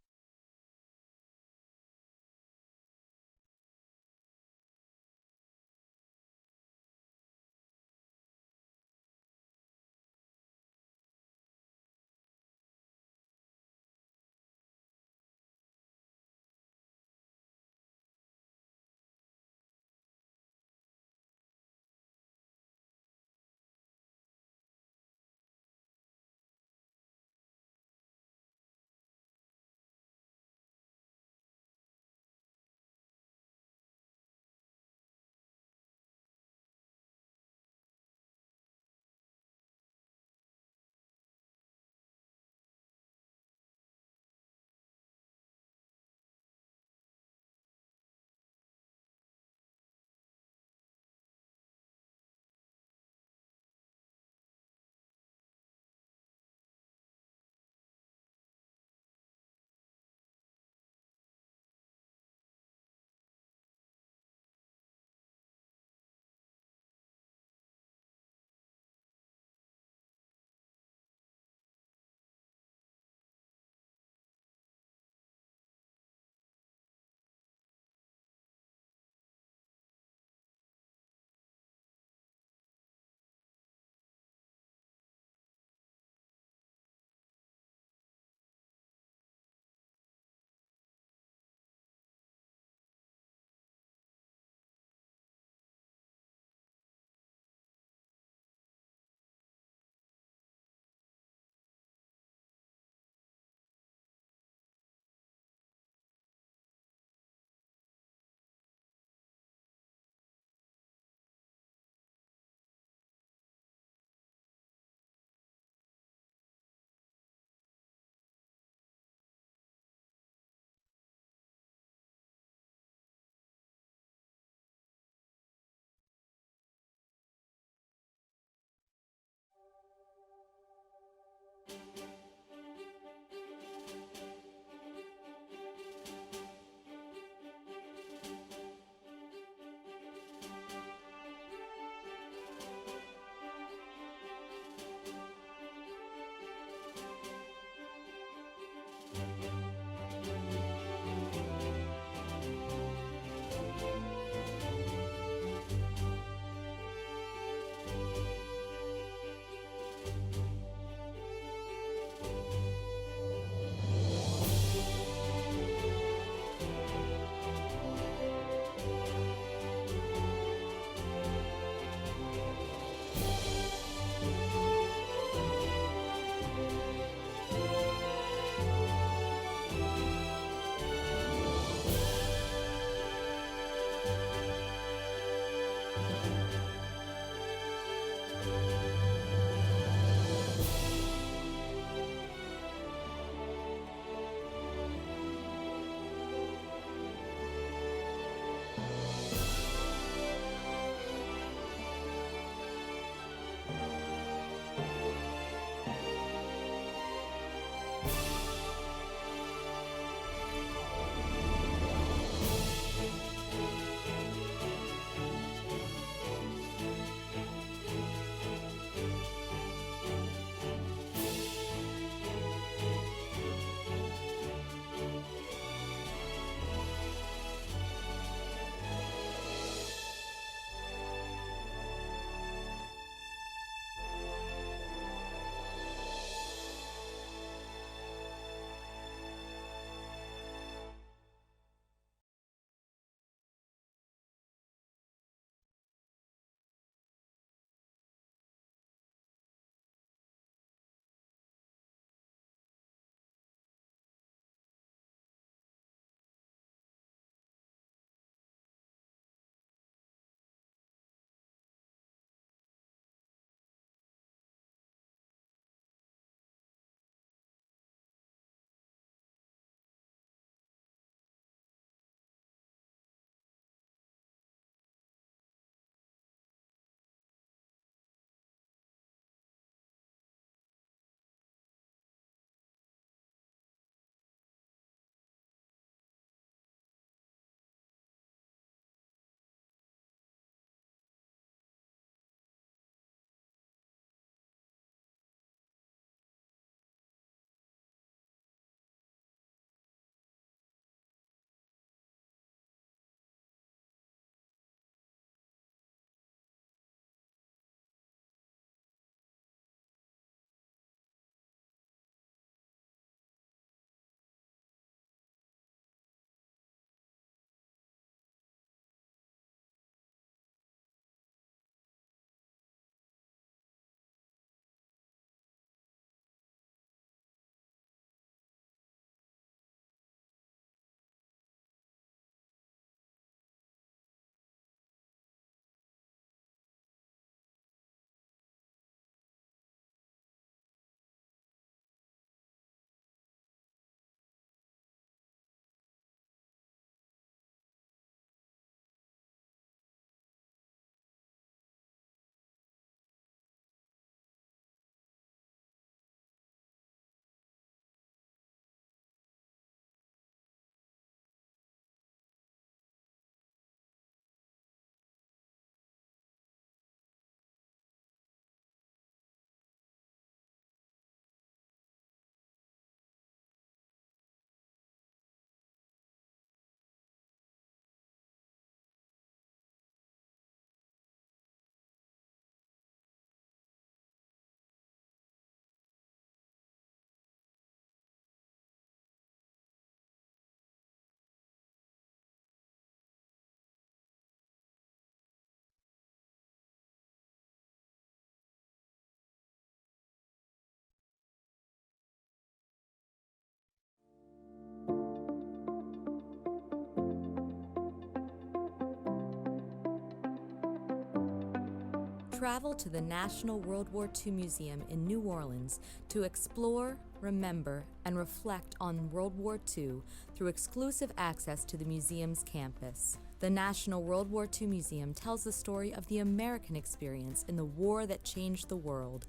Travel to the National World War II Museum in New Orleans to explore, remember, and reflect on World War II through exclusive access to the museum's campus. The National World War II Museum tells the story of the American experience in the war that changed the world,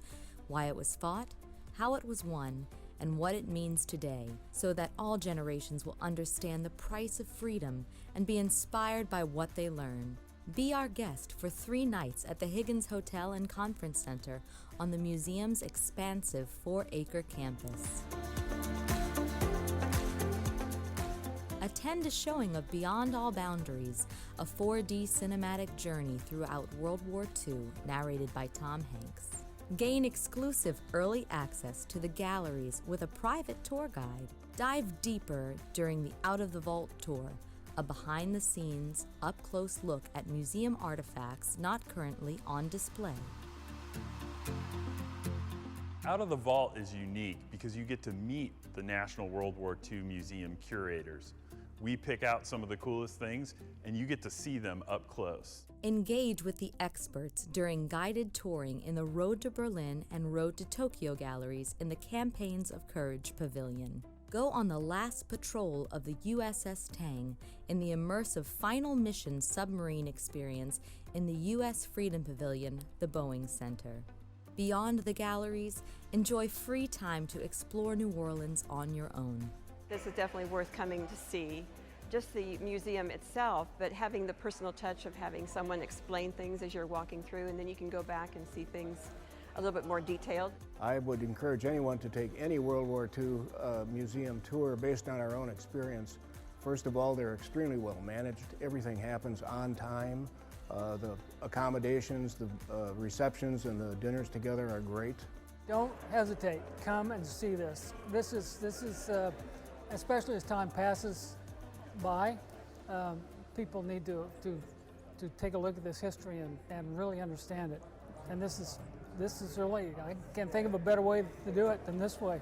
why it was fought, how it was won, and what it means today, so that all generations will understand the price of freedom and be inspired by what they learn. Be our guest for 3 nights at the Higgins Hotel and Conference Center on the museum's expansive 4-acre campus. attend a showing of Beyond All Boundaries, a 4D cinematic journey throughout World War II, narrated by Tom Hanks. Gain exclusive early access to the galleries with a private tour guide. Dive deeper during the Out of the Vault tour, a behind-the-scenes, up-close look at museum artifacts not currently on display. Out of the Vault is unique because you get to meet the National World War II Museum curators. We pick out some of the coolest things and you get to see them up close. Engage with the experts during guided touring in the Road to Berlin and Road to Tokyo galleries in the Campaigns of Courage Pavilion. Go on the last patrol of the USS Tang in the immersive Final Mission submarine experience in the U.S. Freedom Pavilion, the Boeing Center. Beyond the galleries, enjoy free time to explore New Orleans on your own. This is definitely worth coming to see. Just the museum itself, but having the personal touch of having someone explain things as you're walking through, and then you can go back and see things a little bit more detailed. I would encourage anyone to take any World War II museum tour based on our own experience. First of all, they're extremely well managed. Everything happens on time. The accommodations, the receptions, and the dinners together are great. Don't hesitate. Come and see this. This is especially as time passes by, people need to take a look at this history and really understand it. And this is really, I can't think of a better way to do it than this way.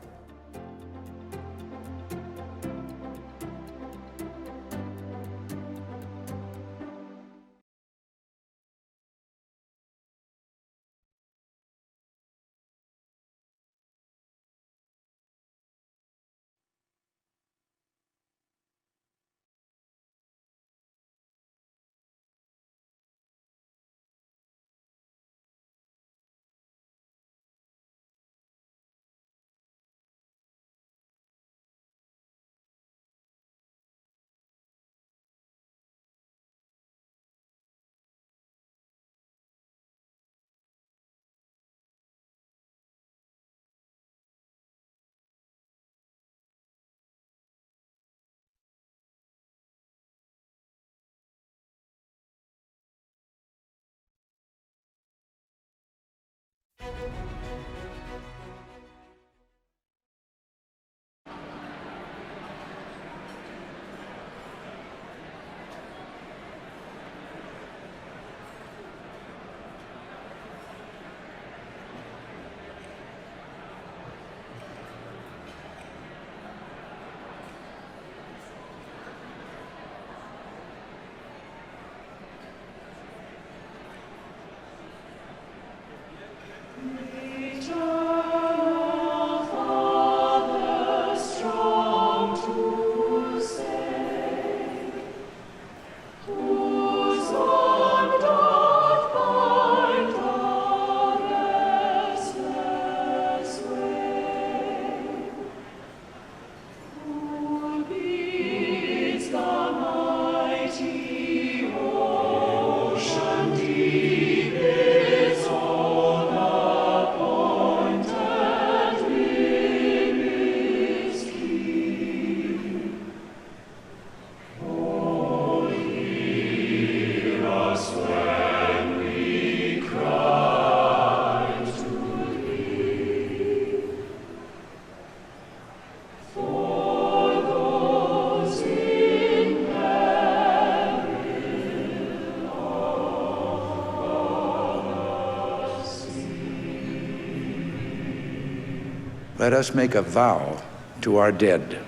Let us make a vow to our dead.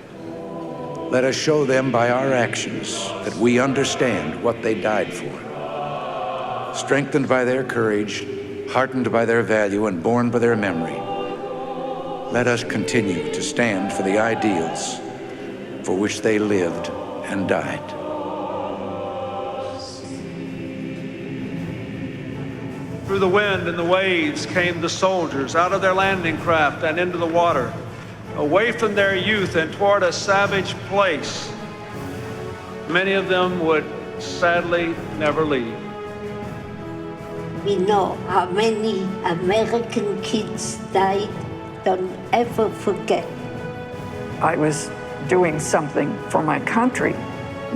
Let us show them by our actions that we understand what they died for. Strengthened by their courage, heartened by their value, and borne by their memory, let us continue to stand for the ideals for which they lived and died. Through the wind and the waves came the soldiers out of their landing craft and into the water, away from their youth and toward a savage place. Many of them would sadly never leave. We know how many American kids died. Don't ever forget. I was doing something for my country,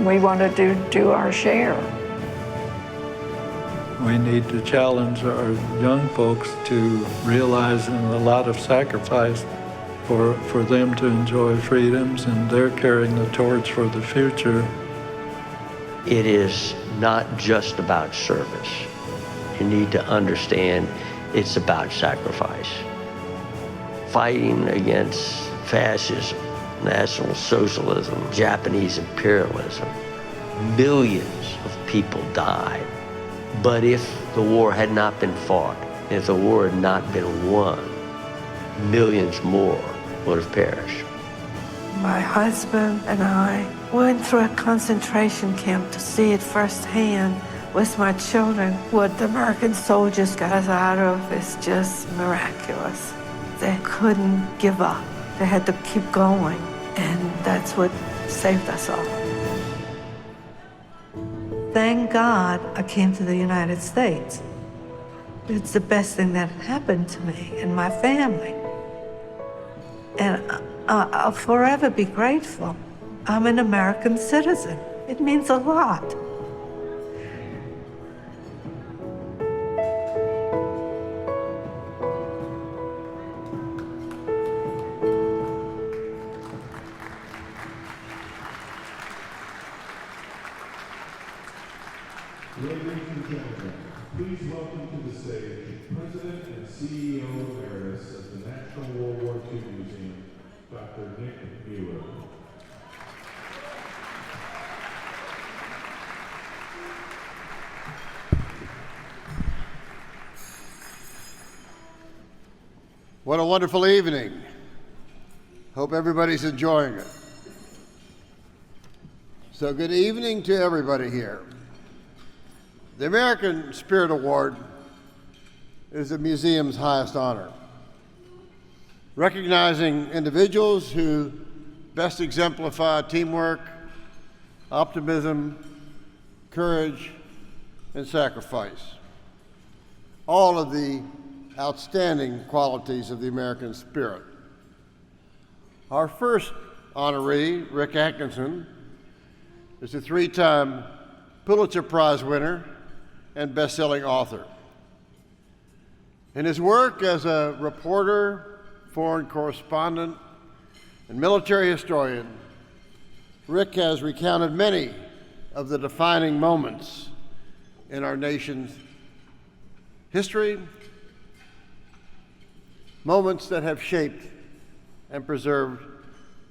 we wanted to do our share. We need to challenge our young folks to realize in a lot of sacrifice for them to enjoy freedoms, and they're carrying the torch for the future. It is not just about service. You need to understand it's about sacrifice. Fighting against fascism, National Socialism, Japanese imperialism. Millions of people died. But if the war had not been fought, if the war had not been won, millions more would have perished. My husband and I went through a concentration camp to see it firsthand with my children. What the American soldiers got us out of is just miraculous. They couldn't give up. They had to keep going, and that's what saved us all. Thank God I came to the United States. It's the best thing that happened to me and my family. And I'll forever be grateful. I'm an American citizen. It means a lot. Ladies and gentlemen, please welcome to the stage President and CEO Emeritus of the National World War II Museum, Dr. Nick Mueller. What a wonderful evening. Hope everybody's enjoying it. So good evening to everybody here. The American Spirit Award is the museum's highest honor, recognizing individuals who best exemplify teamwork, optimism, courage, and sacrifice. All of the outstanding qualities of the American spirit. Our first honoree, Rick Atkinson, is a three-time Pulitzer Prize winner and best-selling author. In his work as a reporter, foreign correspondent, and military historian, Rick has recounted many of the defining moments in our nation's history, moments that have shaped and preserved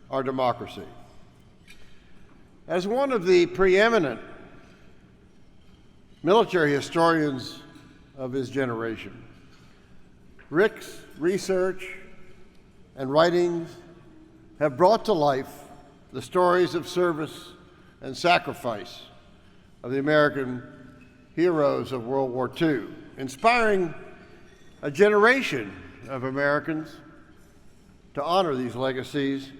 our democracy. As one of the preeminent military historians of his generation, Rick's research and writings have brought to life the stories of service and sacrifice of the American heroes of World War II, inspiring a generation of Americans to honor these legacies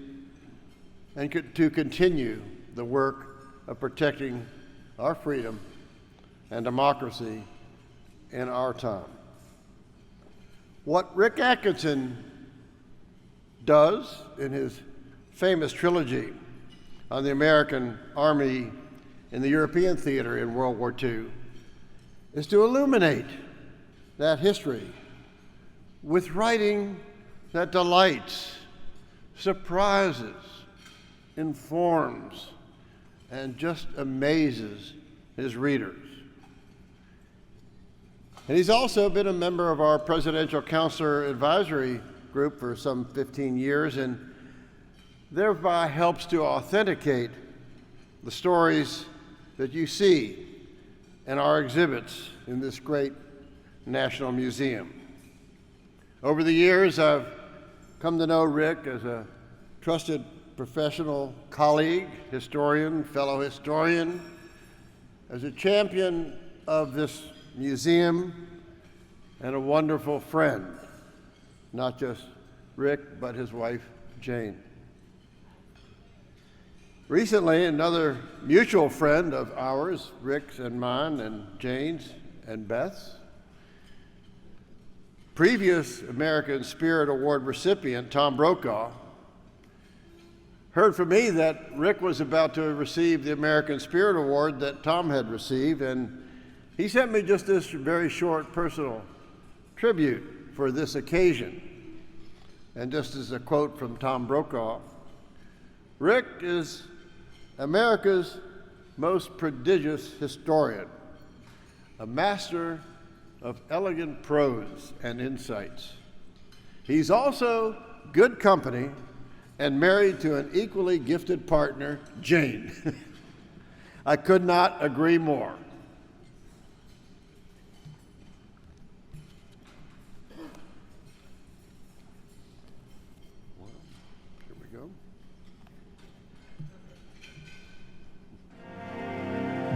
and to continue the work of protecting our freedom and democracy in our time. What Rick Atkinson does in his famous trilogy on the American Army in the European theater in World War II is to illuminate that history with writing that delights, surprises, informs, and just amazes his readers. And he's also been a member of our Presidential Counselor Advisory Group for some 15 years, and thereby helps to authenticate the stories that you see in our exhibits in this great National Museum. Over the years, I've come to know Rick as a trusted professional colleague, historian, fellow historian, as a champion of this museum, and a wonderful friend, not just Rick, but his wife, Jane. Recently, another mutual friend of ours, Rick's and mine and Jane's and Beth's, previous American Spirit Award recipient, Tom Brokaw, heard from me that Rick was about to receive the American Spirit Award that Tom had received, and he sent me just this very short personal tribute for this occasion. And just as a quote from Tom Brokaw, Rick is America's most prodigious historian, a master of elegant prose and insights. He's also good company and married to an equally gifted partner, Jane. I could not agree more. Here we go.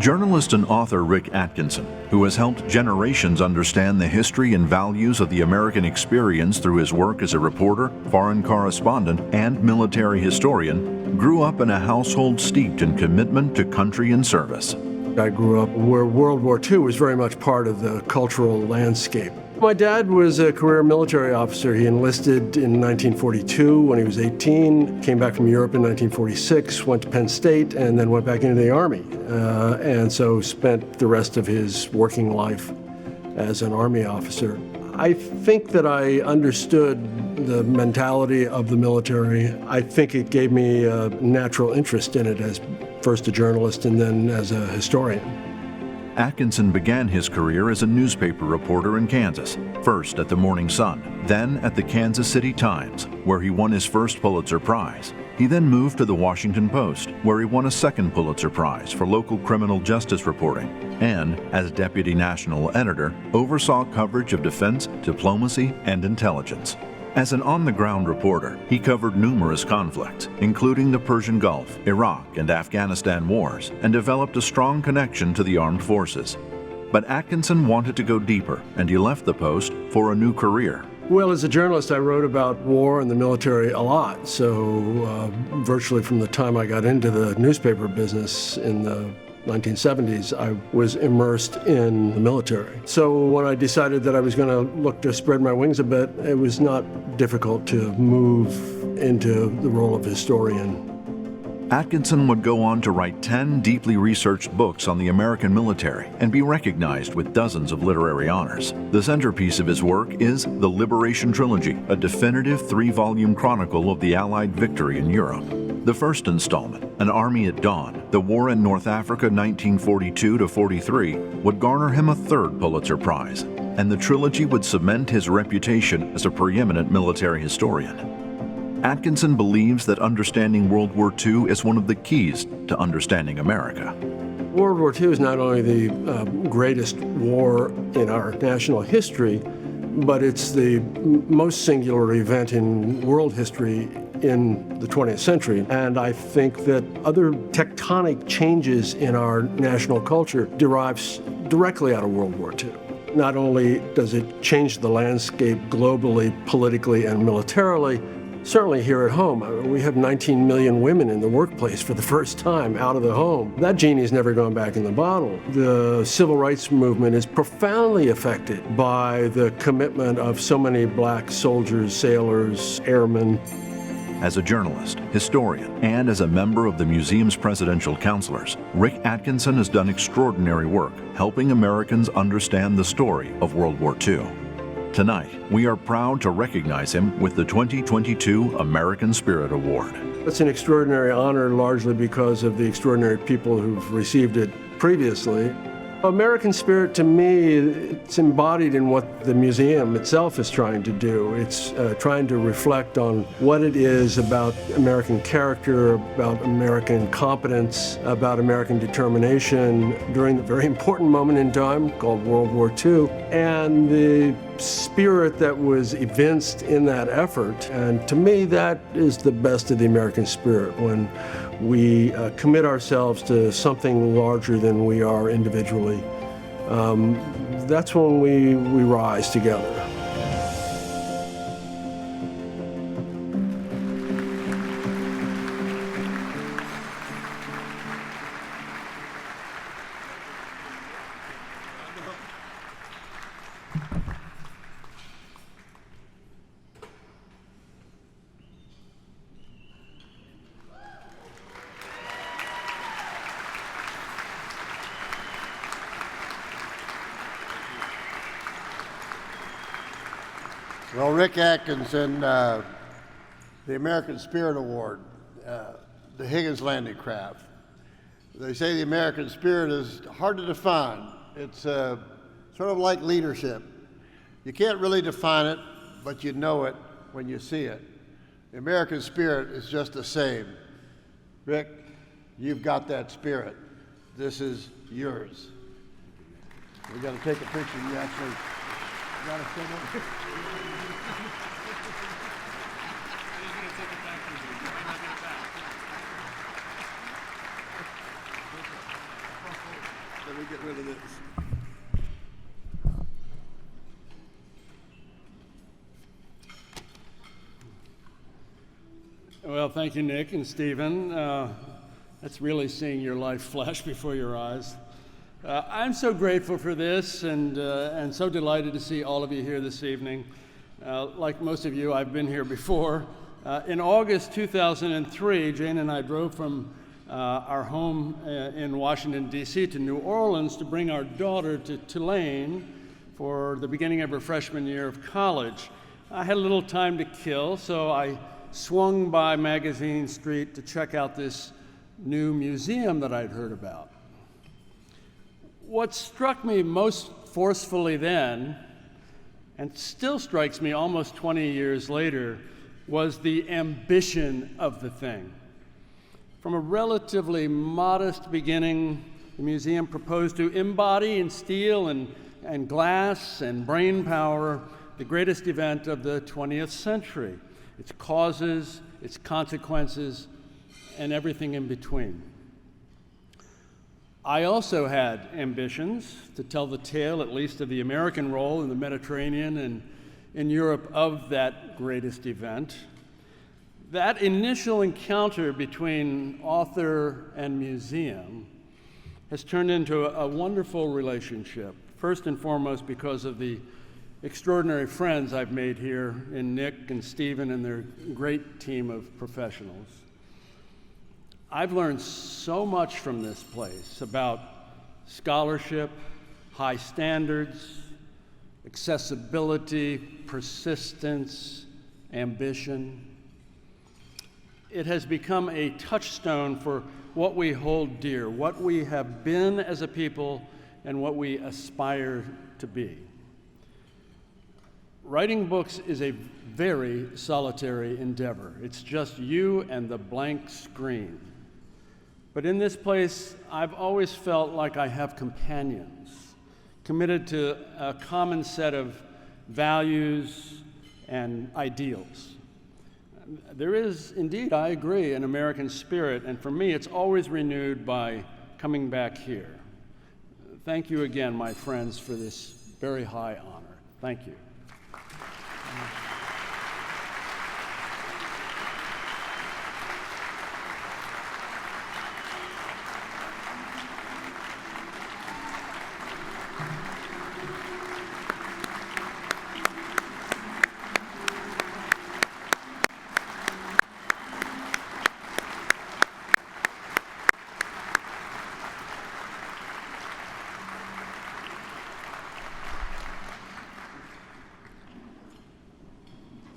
Journalist and author Rick Atkinson, who has helped generations understand the history and values of the American experience through his work as a reporter, foreign correspondent, and military historian, grew up in a household steeped in commitment to country and service. I grew up where World War II was very much part of the cultural landscape. My dad was a career military officer. He enlisted in 1942 when he was 18, came back from Europe in 1946, went to Penn State, and then went back into the Army. And so spent the rest of his working life as an Army officer. I think that I understood the mentality of the military. I think it gave me a natural interest in it as first a journalist and then as a historian. Atkinson began his career as a newspaper reporter in Kansas, first at the Morning Sun, then at the Kansas City Times, where he won his first Pulitzer Prize. He then moved to the Washington Post, where he won a second Pulitzer Prize for local criminal justice reporting, and, as deputy national editor, oversaw coverage of defense, diplomacy, and intelligence. As an on-the-ground reporter, he covered numerous conflicts, including the Persian Gulf, Iraq, and Afghanistan wars, and developed a strong connection to the armed forces. But Atkinson wanted to go deeper, and he left the Post for a new career. Well, as a journalist, I wrote about war and the military a lot. So virtually from the time I got into the newspaper business in the 1970s, I was immersed in the military. So when I decided that I was going to look to spread my wings a bit, it was not difficult to move into the role of historian. Atkinson would go on to write 10 deeply researched books on the American military and be recognized with dozens of literary honors. The centerpiece of his work is The Liberation Trilogy, a definitive 3-volume chronicle of the Allied victory in Europe. The first installment, An Army at Dawn, The War in North Africa 1942-43, would garner him a third Pulitzer Prize, and the trilogy would cement his reputation as a preeminent military historian. Atkinson believes that understanding World War II is one of the keys to understanding America. World War II is not only the greatest war in our national history, but it's the most singular event in world history in the 20th century. And I think that other tectonic changes in our national culture derives directly out of World War II. Not only does it change the landscape globally, politically, and militarily, certainly here at home. We have 19 million women in the workplace for the first time out of the home. That genie's never gone back in the bottle. The civil rights movement is profoundly affected by the commitment of so many black soldiers, sailors, airmen. As a journalist, historian, and as a member of the museum's presidential counselors, Rick Atkinson has done extraordinary work helping Americans understand the story of World War II. Tonight, we are proud to recognize him with the 2022 American Spirit Award. It's an extraordinary honor, largely because of the extraordinary people who've received it previously. American Spirit, to me, it's embodied in what the museum itself is trying to do. It's trying to reflect on what it is about American character, about American competence, about American determination during the very important moment in time called World War II, and the spirit that was evinced in that effort. And to me, that is the best of the American spirit, when we commit ourselves to something larger than we are individually. That's when we rise together. Well, Rick Atkinson, the American Spirit Award, the Higgins Landing Craft. They say the American spirit is hard to define. It's sort of like leadership. You can't really define it, but you know it when you see it. The American spirit is just the same. Rick, you've got that spirit. This is yours. We're going to take a picture. You actually got to stand up. Let me get rid of this. Well, thank you, Nick and Stephen. That's really seeing your life flash before your eyes. I'm so grateful for this and so delighted to see all of you here this evening. Like most of you, I've been here before. In August 2003, Jane and I drove from our home in Washington, D.C. to New Orleans to bring our daughter to Tulane for the beginning of her freshman year of college. I had a little time to kill, so I swung by Magazine Street to check out this new museum that I'd heard about. What struck me most forcefully then, and still strikes me almost 20 years later, was the ambition of the thing. From a relatively modest beginning, the museum proposed to embody in steel and glass and brain power the greatest event of the 20th century, its causes, its consequences, and everything in between. I also had ambitions to tell the tale, at least of the American role in the Mediterranean and in Europe of that greatest event. That initial encounter between author and museum has turned into a wonderful relationship, first and foremost because of the extraordinary friends I've made here in Nick and Stephen and their great team of professionals. I've learned so much from this place about scholarship, high standards, accessibility, persistence, ambition. It has become a touchstone for what we hold dear, what we have been as a people, and what we aspire to be. Writing books is a very solitary endeavor. It's just you and the blank screen. But in this place, I've always felt like I have companions, committed to a common set of values and ideals. There is indeed, I agree, an American spirit, and for me, it's always renewed by coming back here. Thank you again, my friends, for this very high honor. Thank you.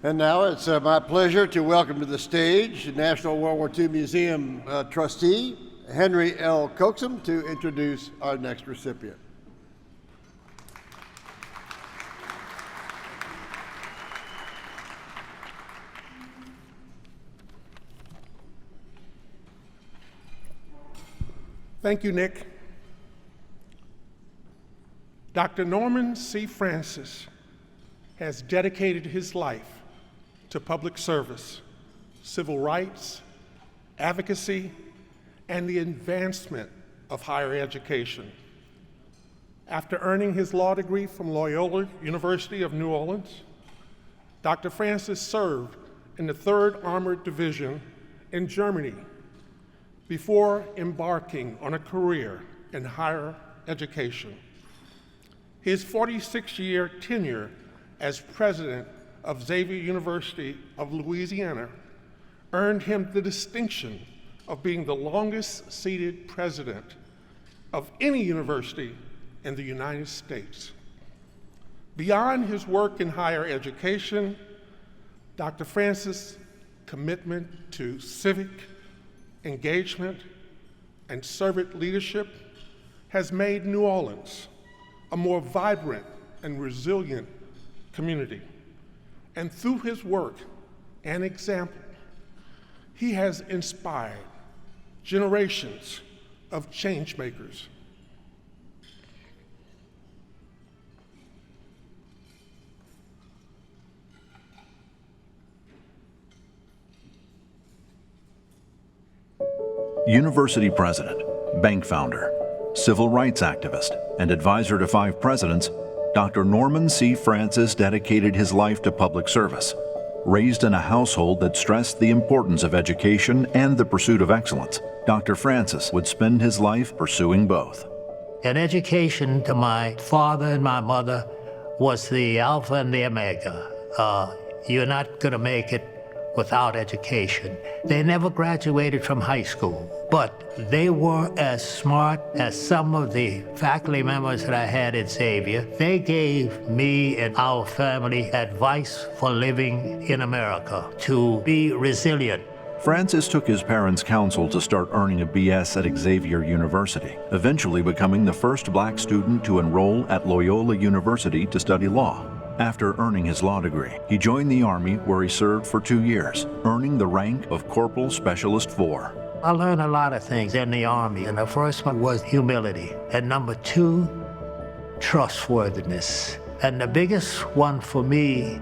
And now it's my pleasure to welcome to the stage National World War II Museum trustee, Henry L. Coaxum, to introduce our next recipient. Thank you, Nick. Dr. Norman C. Francis has dedicated his life to public service, civil rights, advocacy, and the advancement of higher education. After earning his law degree from Loyola University of New Orleans, Dr. Francis served in the 3rd Armored Division in Germany before embarking on a career in higher education. His 46-year tenure as president of Xavier University of Louisiana earned him the distinction of being the longest-seated president of any university in the United States. Beyond his work in higher education, Dr. Francis' commitment to civic engagement and servant leadership has made New Orleans a more vibrant and resilient community. And through his work and example, he has inspired generations of change makers. University president, bank founder, civil rights activist, and advisor to 5 presidents, Dr. Norman C. Francis dedicated his life to public service. Raised in a household that stressed the importance of education and the pursuit of excellence, Dr. Francis would spend his life pursuing both. An education to my father and my mother was the alpha and the omega. You're not going to make it without education. They never graduated from high school, but they were as smart as some of the faculty members that I had at Xavier. They gave me and our family advice for living in America, to be resilient. Francis took his parents' counsel to start earning a BS at Xavier University, eventually becoming the first black student to enroll at Loyola University to study law. After earning his law degree, he joined the Army, where he served for 2 years, earning the rank of Corporal Specialist 4. I learned a lot of things in the Army, and the first one was humility. And number 2, trustworthiness. And the biggest one for me,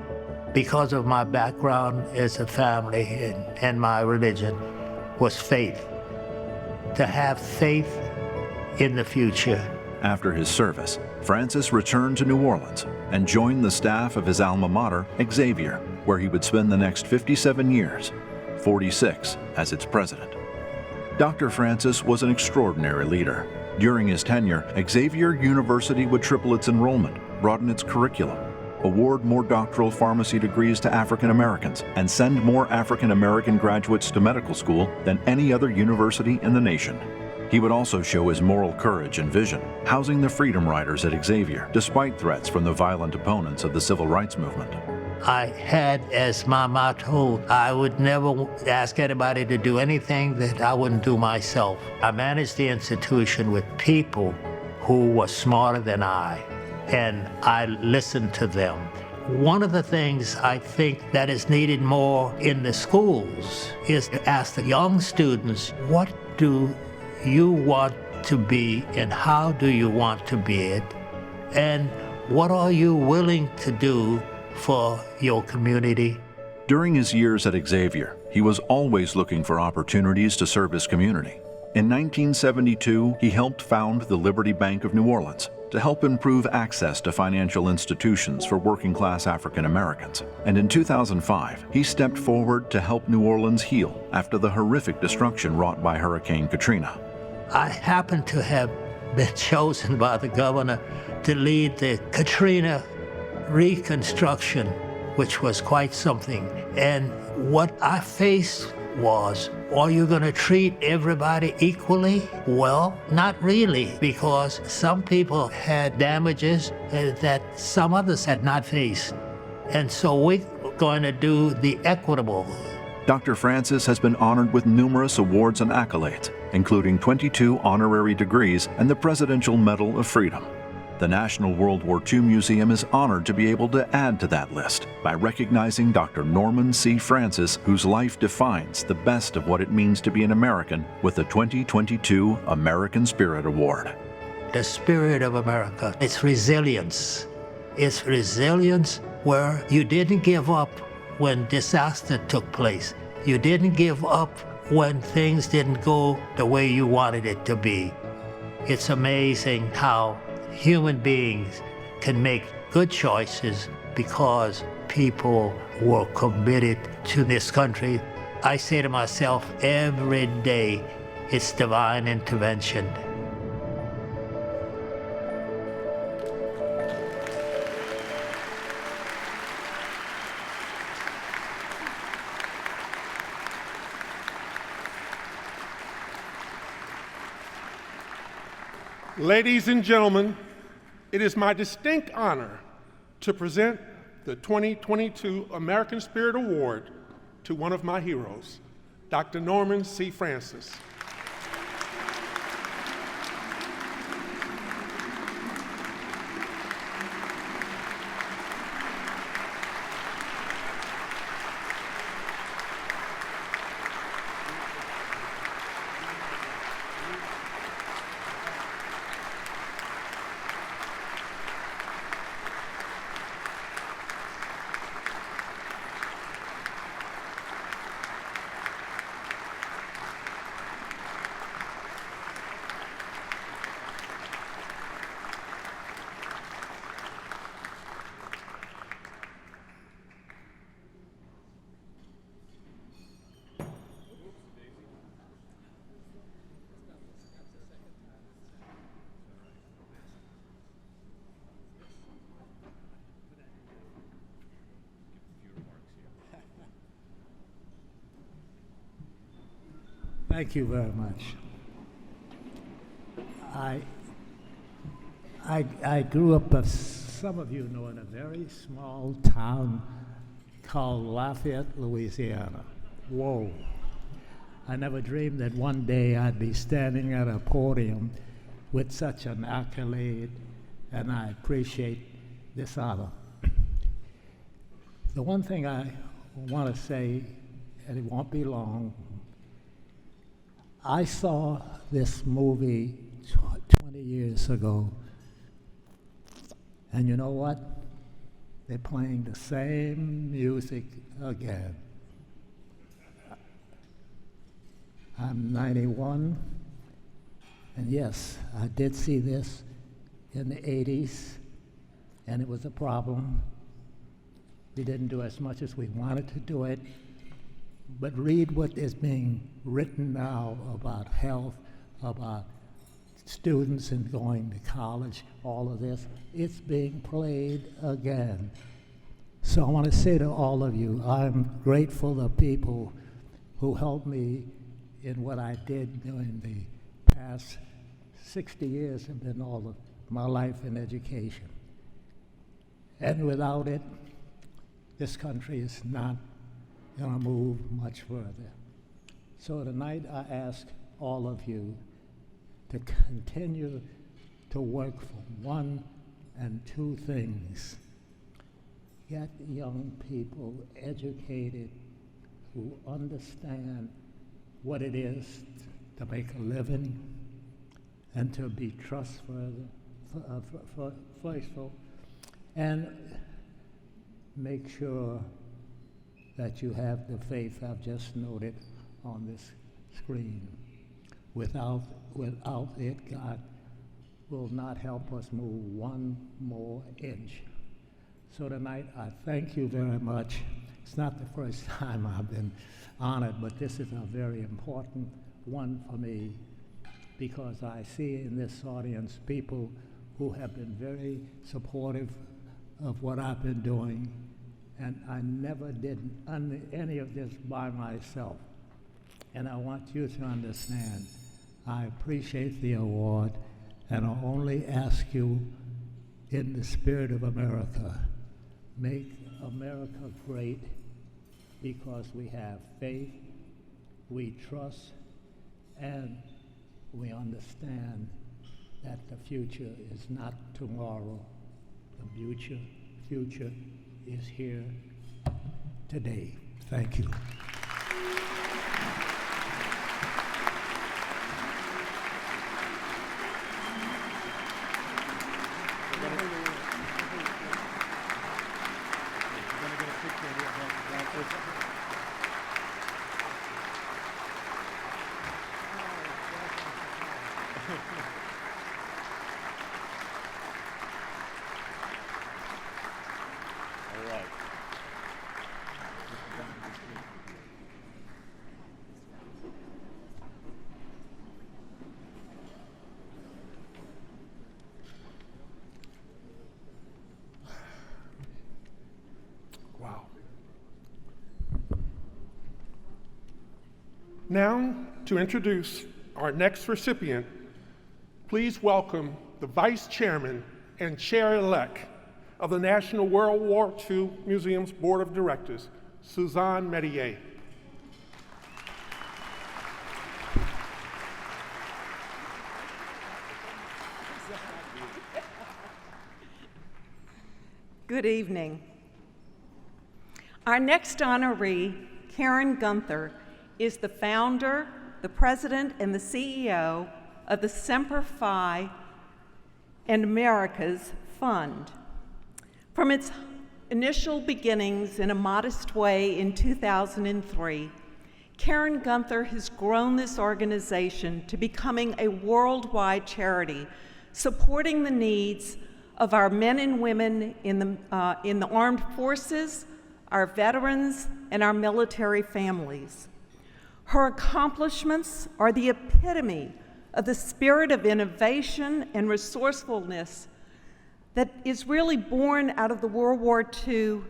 because of my background as a family and my religion, was faith. To have faith in the future. After his service, Francis returned to New Orleans and joined the staff of his alma mater, Xavier, where he would spend the next 57 years, 46 as its president. Dr. Francis was an extraordinary leader. During his tenure, Xavier University would triple its enrollment, broaden its curriculum, award more doctoral pharmacy degrees to African Americans, and send more African American graduates to medical school than any other university in the nation. He would also show his moral courage and vision, housing the Freedom Riders at Xavier, despite threats from the violent opponents of the civil rights movement. I had as my motto, I would never ask anybody to do anything that I wouldn't do myself. I managed the institution with people who were smarter than I, and I listened to them. One of the things I think that is needed more in the schools is to ask the young students, what do you want to be and how do you want to be it? And what are you willing to do for your community? During his years at Xavier, he was always looking for opportunities to serve his community. In 1972, he helped found the Liberty Bank of New Orleans to help improve access to financial institutions for working-class African Americans. And in 2005, he stepped forward to help New Orleans heal after the horrific destruction wrought by Hurricane Katrina. I happened to have been chosen by the governor to lead the Katrina reconstruction, which was quite something. And what I faced was, are you going to treat everybody equally? Well, not really, because some people had damages that some others had not faced. And so we're going to do the equitable. Dr. Francis has been honored with numerous awards and accolades, including 22 honorary degrees and the Presidential Medal of Freedom. The National World War II Museum is honored to be able to add to that list by recognizing Dr. Norman C. Francis, whose life defines the best of what it means to be an American, with the 2022 American Spirit Award. The spirit of America, it's resilience. It's resilience where you didn't give up when disaster took place. You didn't give up when things didn't go the way you wanted it to be. It's amazing how human beings can make good choices because people were committed to this country. I say to myself every day, it's divine intervention. Ladies and gentlemen, it is my distinct honor to present the 2022 American Spirit Award to one of my heroes, Dr. Norman C. Francis. Thank you very much. I grew up, as some of you know, in a very small town called Lafayette, Louisiana. Whoa. I never dreamed that one day I'd be standing at a podium with such an accolade, and I appreciate this honor. The one thing I want to say, and it won't be long, I saw this movie 20 years ago, and you know what? They're playing the same music again. I'm 91, and yes, I did see this in the 80s, and it was a problem. We didn't do as much as we wanted to do it. But read what is being written now about health, about students and going to college, all of this. It's being played again. So I want to say to all of you, I'm grateful to people who helped me in what I did during the past 60 years have been all of my life in education. And without it, this country is not going to move much further. So tonight I ask all of you to continue to work for one and two things. Get young people educated who understand what it is to make a living and to be trustworthy, faithful, and make sure that you have the faith I've just noted on this screen. Without it, God will not help us move one more inch. So tonight, I thank you very much. It's not the first time I've been honored, but this is a very important one for me because I see in this audience people who have been very supportive of what I've been doing. And I never did any of this by myself. And I want you to understand, I appreciate the award, and I only ask you in the spirit of America, make America great because we have faith, we trust, and we understand that the future is not tomorrow. The future is here today. Thank you. Now, to introduce our next recipient, please welcome the Vice Chairman and Chair-elect of the National World War II Museum's Board of Directors, Suzanne Medier. Good evening. Our next honoree, Karen Gunther, is the founder, the president, and the CEO of the Semper Fi and Americas Fund. From its initial beginnings in a modest way in 2003, Karen Gunther has grown this organization to becoming a worldwide charity supporting the needs of our men and women in the armed forces, our veterans, and our military families. Her accomplishments are the epitome of the spirit of innovation and resourcefulness that is really born out of the World War II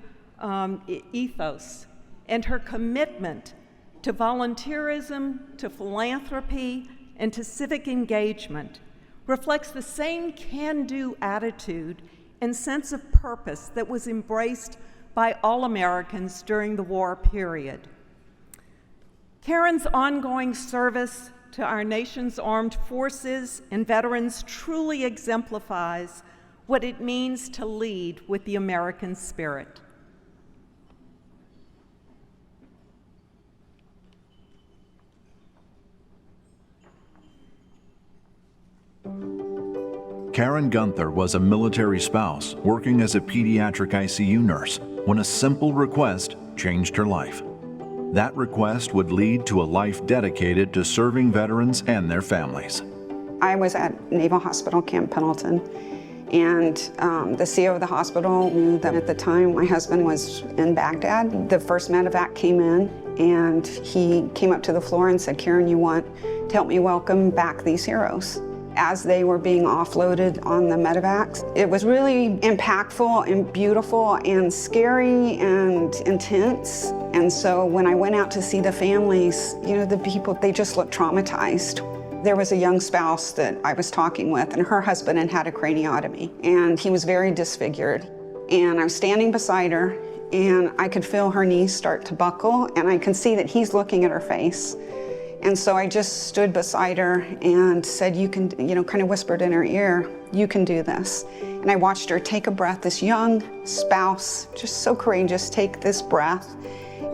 ethos, and her commitment to volunteerism, to philanthropy, and to civic engagement reflects the same can-do attitude and sense of purpose that was embraced by all Americans during the war period. Karen's ongoing service to our nation's armed forces and veterans truly exemplifies what it means to lead with the American spirit. Karen Gunther was a military spouse working as a pediatric ICU nurse when a simple request changed her life. That request would lead to a life dedicated to serving veterans and their families. I was at Naval Hospital Camp Pendleton, and the CEO of the hospital knew that at the time my husband was in Baghdad. The first medevac came in, and he came up to the floor and said, "Karen, you want to help me welcome back these heroes?" As they were being offloaded on the medevacs, it was really impactful and beautiful and scary and intense. And so when I went out to see the families, you know, the people, they just looked traumatized. There was a young spouse that I was talking with, and her husband had had a craniotomy, and he was very disfigured. And I was standing beside her, and I could feel her knees start to buckle, and I can see that he's looking at her face. And so I just stood beside her and said, "You can," you know, kind of whispered in her ear, "You can do this." And I watched her take a breath, this young spouse, just so courageous, take this breath.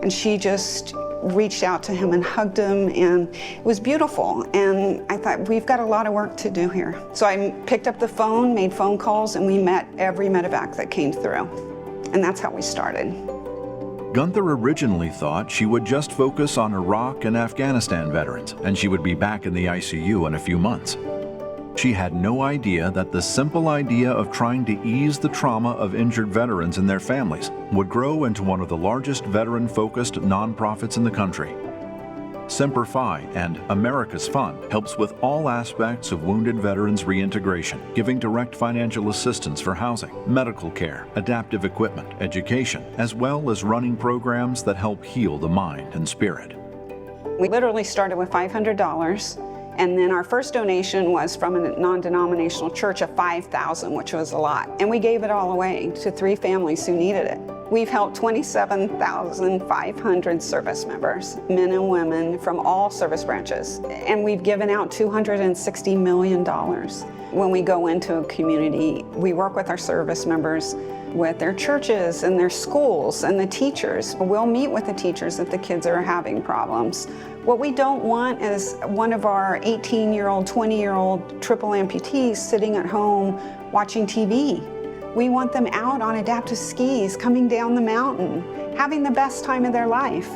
And she just reached out to him and hugged him, and it was beautiful. And I thought, we've got a lot of work to do here. So I picked up the phone, made phone calls, and we met every medevac that came through. And that's how we started. Gunther originally thought she would just focus on Iraq and Afghanistan veterans, and she would be back in the ICU in a few months. She had no idea that the simple idea of trying to ease the trauma of injured veterans and their families would grow into one of the largest veteran-focused nonprofits in the country. Semper Fi and America's Fund helps with all aspects of wounded veterans reintegration, giving direct financial assistance for housing, medical care, adaptive equipment, education, as well as running programs that help heal the mind and spirit. We literally started with $500, and then our first donation was from a non-denominational church of $5,000, which was a lot. And we gave it all away to 3 families who needed it. We've helped 27,500 service members, men and women from all service branches. And we've given out $260 million. When we go into a community, we work with our service members, with their churches and their schools and the teachers. We'll meet with the teachers if the kids are having problems. What we don't want is one of our 18-year-old, 20-year-old triple amputees sitting at home watching TV. We want them out on adaptive skis, coming down the mountain, having the best time of their life.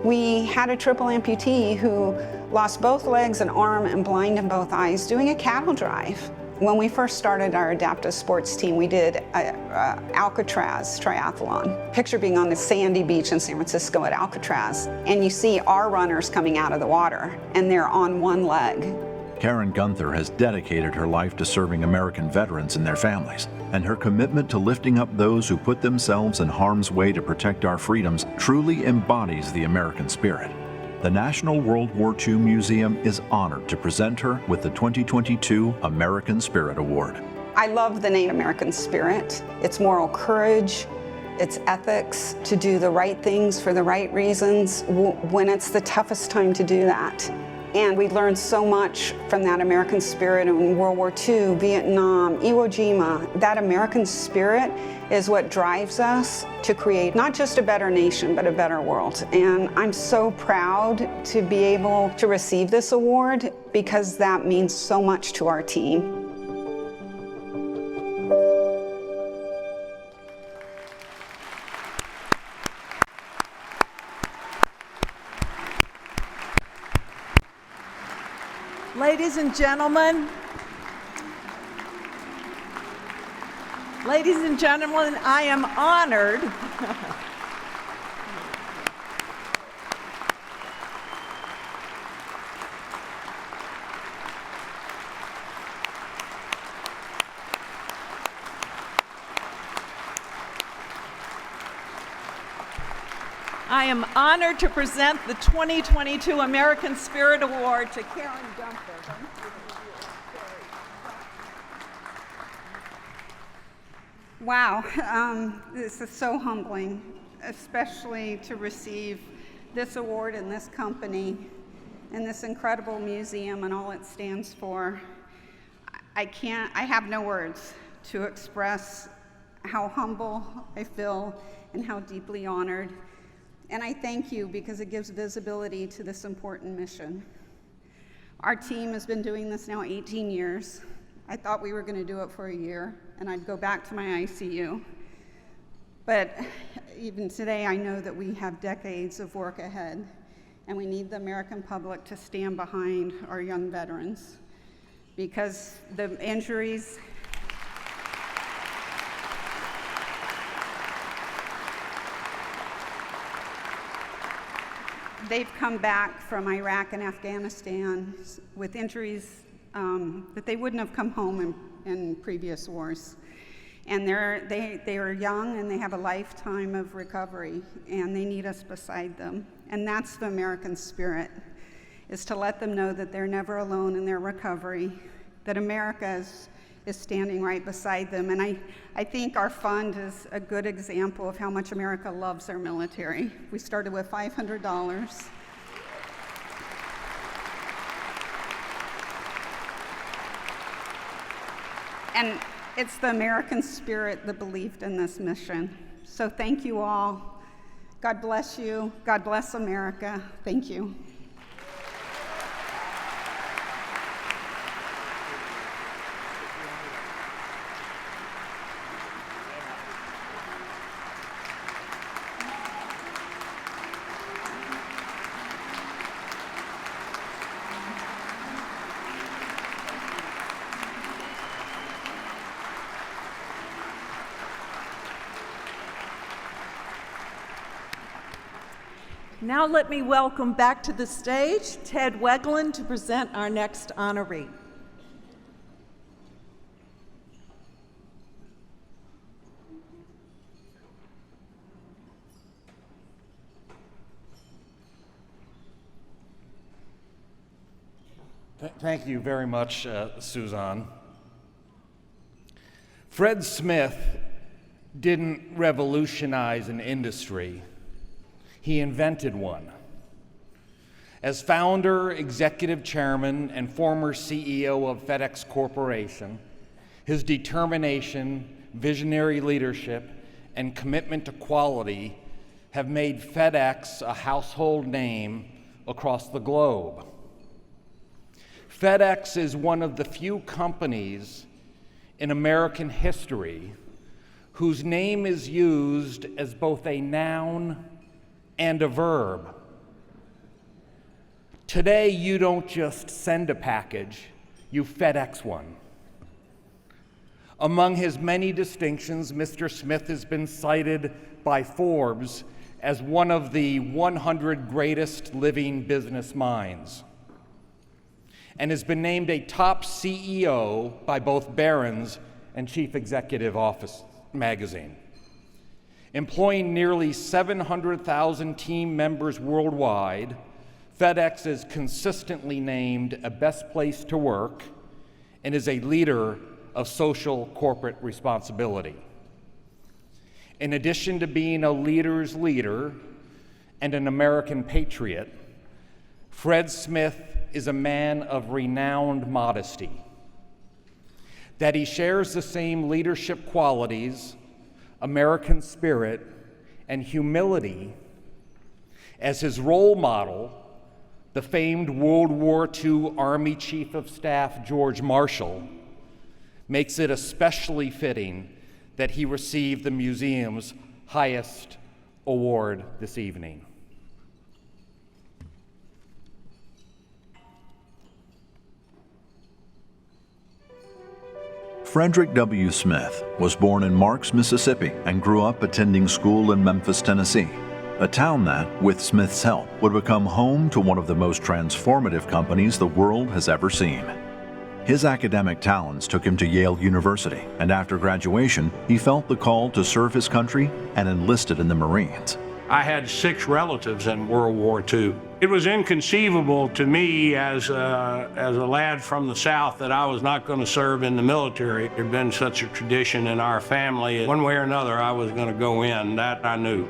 We had a triple amputee who lost both legs, an arm, and blind in both eyes doing a cattle drive. When we first started our adaptive sports team, we did Alcatraz triathlon. Picture being on the sandy beach in San Francisco at Alcatraz, and you see our runners coming out of the water, and they're on one leg. Karen Gunther has dedicated her life to serving American veterans and their families, and her commitment to lifting up those who put themselves in harm's way to protect our freedoms truly embodies the American spirit. The National World War II Museum is honored to present her with the 2022 American Spirit Award. I love the name American Spirit. It's moral courage, it's ethics to do the right things for the right reasons when it's the toughest time to do that. And we learned so much from that American spirit in World War II, Vietnam, Iwo Jima. That American spirit is what drives us to create not just a better nation, but a better world. And I'm so proud to be able to receive this award because that means so much to our team. Ladies and gentlemen, I am honored to present the 2022 American Spirit Award to Karen Gunther. Wow, this is so humbling, especially to receive this award in this company and this incredible museum and all it stands for. I have no words to express how humble I feel and how deeply honored. And I thank you because it gives visibility to this important mission. Our team has been doing this now 18 years. I thought we were going to do it for a year, and I'd go back to my ICU. But even today, I know that we have decades of work ahead, and we need the American public to stand behind our young veterans because the injuries they've come back from Iraq and Afghanistan with injuries that they wouldn't have come home in previous wars. And they are young and they have a lifetime of recovery and they need us beside them. And that's the American spirit, is to let them know that they're never alone in their recovery, that America is standing right beside them. And I think our fund is a good example of how much America loves our military. We started with $500. And it's the American spirit that believed in this mission. So thank you all. God bless you. God bless America. Thank you. Now let me welcome back to the stage Ted Weglin to present our next honoree. Thank you very much, Suzanne. Fred Smith didn't revolutionize an industry. He invented one. As founder, executive chairman, and former CEO of FedEx Corporation, his determination, visionary leadership, and commitment to quality have made FedEx a household name across the globe. FedEx is one of the few companies in American history whose name is used as both a noun and a verb. Today, you don't just send a package, you FedEx one. Among his many distinctions, Mr. Smith has been cited by Forbes as one of the 100 greatest living business minds, and has been named a top CEO by both Barron's and Chief Executive Office magazine. Employing nearly 700,000 team members worldwide, FedEx is consistently named a best place to work and is a leader of social corporate responsibility. In addition to being a leader's leader and an American patriot, Fred Smith is a man of renowned modesty. That he shares the same leadership qualities, American spirit, and humility as his role model, the famed World War II Army Chief of Staff George Marshall, makes it especially fitting that he receive the museum's highest award this evening. Frederick W. Smith was born in Marks, Mississippi, and grew up attending school in Memphis, Tennessee, a town that, with Smith's help, would become home to one of the most transformative companies the world has ever seen. His academic talents took him to Yale University, and after graduation, he felt the call to serve his country and enlisted in the Marines. I had 6 relatives in World War II. It was inconceivable to me as a lad from the South that I was not going to serve in the military. There had been such a tradition in our family. One way or another, I was going to go in. That I knew.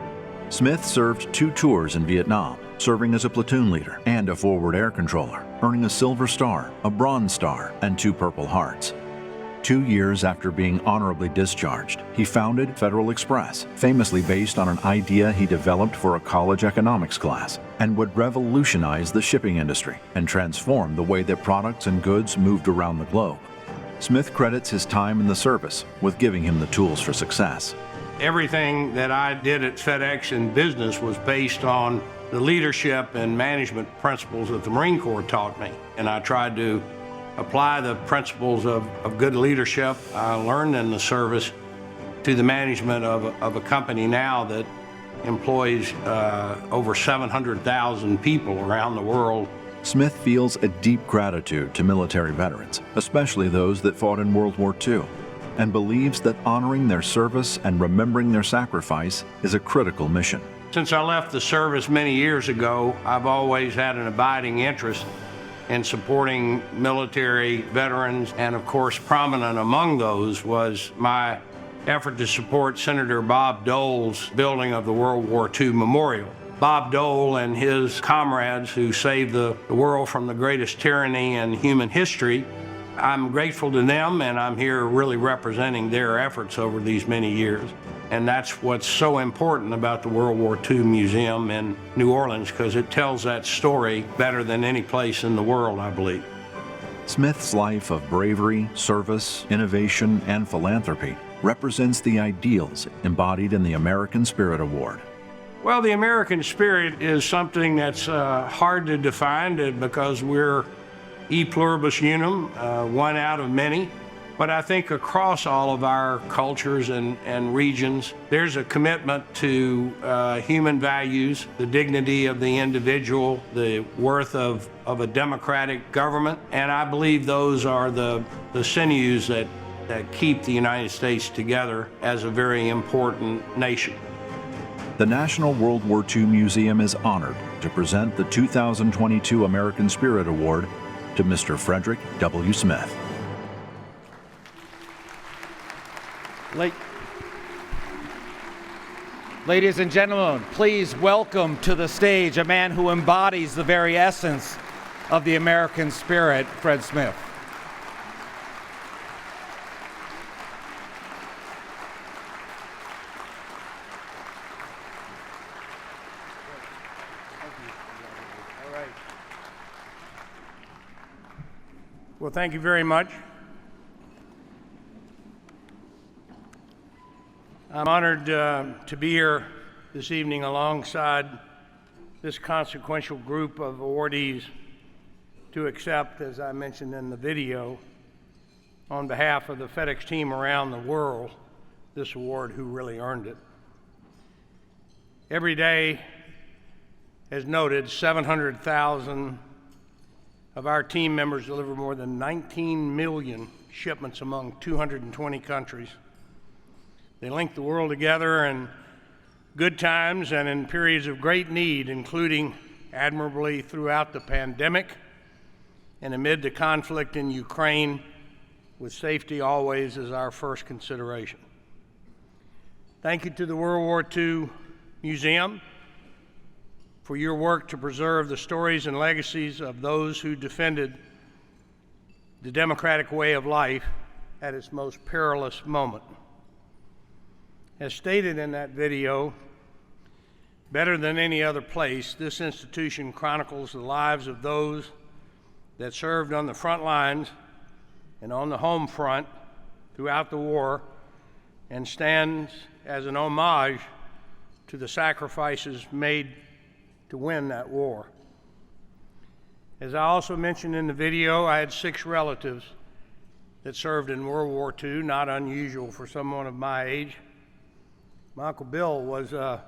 Smith served 2 tours in Vietnam, serving as a platoon leader and a forward air controller, earning a Silver Star, a Bronze Star, and 2 Purple Hearts. 2 years after being honorably discharged, he founded Federal Express, famously based on an idea he developed for a college economics class, and would revolutionize the shipping industry and transform the way that products and goods moved around the globe. Smith credits his time in the service with giving him the tools for success. Everything that I did at FedEx in business was based on the leadership and management principles that the Marine Corps taught me, and I tried to apply the principles of good leadership I learned in the service to the management of a company now that employs over 700,000 people around the world. Smith feels a deep gratitude to military veterans, especially those that fought in World War II, and believes that honoring their service and remembering their sacrifice is a critical mission. Since I left the service many years ago, I've always had an abiding interest in supporting military veterans, and of course prominent among those was my effort to support Senator Bob Dole's building of the World War II Memorial. Bob Dole and his comrades who saved the world from the greatest tyranny in human history, I'm grateful to them, and I'm here really representing their efforts over these many years. And that's what's so important about the World War II Museum in New Orleans, because it tells that story better than any place in the world, I believe. Smith's life of bravery, service, innovation, and philanthropy represents the ideals embodied in the American Spirit Award. Well, the American spirit is something that's hard to define because we're e pluribus unum, one out of many. But I think across all of our cultures and regions, there's a commitment to human values, the dignity of the individual, the worth of a democratic government. And I believe those are the sinews that keep the United States together as a very important nation. The National World War II Museum is honored to present the 2022 American Spirit Award to Mr. Frederick W. Smith. Ladies and gentlemen, please welcome to the stage a man who embodies the very essence of the American spirit, Fred Smith. Well, thank you very much. I'm honored to be here this evening alongside this consequential group of awardees to accept, as I mentioned in the video, on behalf of the FedEx team around the world, this award, who really earned it. Every day, as noted, 700,000 of our team members deliver more than 19 million shipments among 220 countries. They link the world together in good times and in periods of great need, including admirably throughout the pandemic and amid the conflict in Ukraine, with safety always as our first consideration. Thank you to the World War II Museum for your work to preserve the stories and legacies of those who defended the democratic way of life at its most perilous moment. As stated in that video, better than any other place, this institution chronicles the lives of those that served on the front lines and on the home front throughout the war, and stands as an homage to the sacrifices made to win that war. As I also mentioned in the video, I had 6 relatives that served in World War II, not unusual for someone of my age. My Uncle Bill was a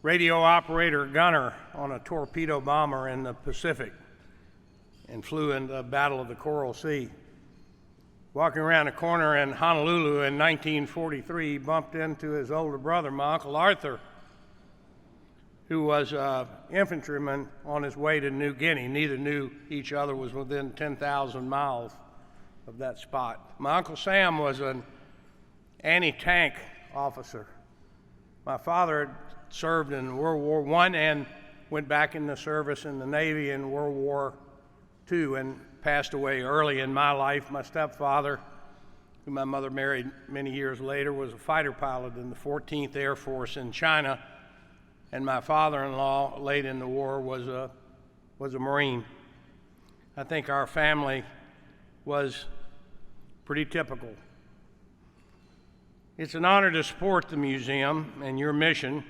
radio operator gunner on a torpedo bomber in the Pacific and flew in the Battle of the Coral Sea. Walking around a corner in Honolulu in 1943, he bumped into his older brother, my Uncle Arthur, who was an infantryman on his way to New Guinea. Neither knew each other, was within 10,000 miles of that spot. My Uncle Sam was an anti-tank officer. My father had served in World War I and went back into service in the Navy in World War II and passed away early in my life. My stepfather, who my mother married many years later, was a fighter pilot in the 14th Air Force in China, and my father-in-law, late in the war, was a Marine. I think our family was pretty typical. It's an honor to support the museum and your mission,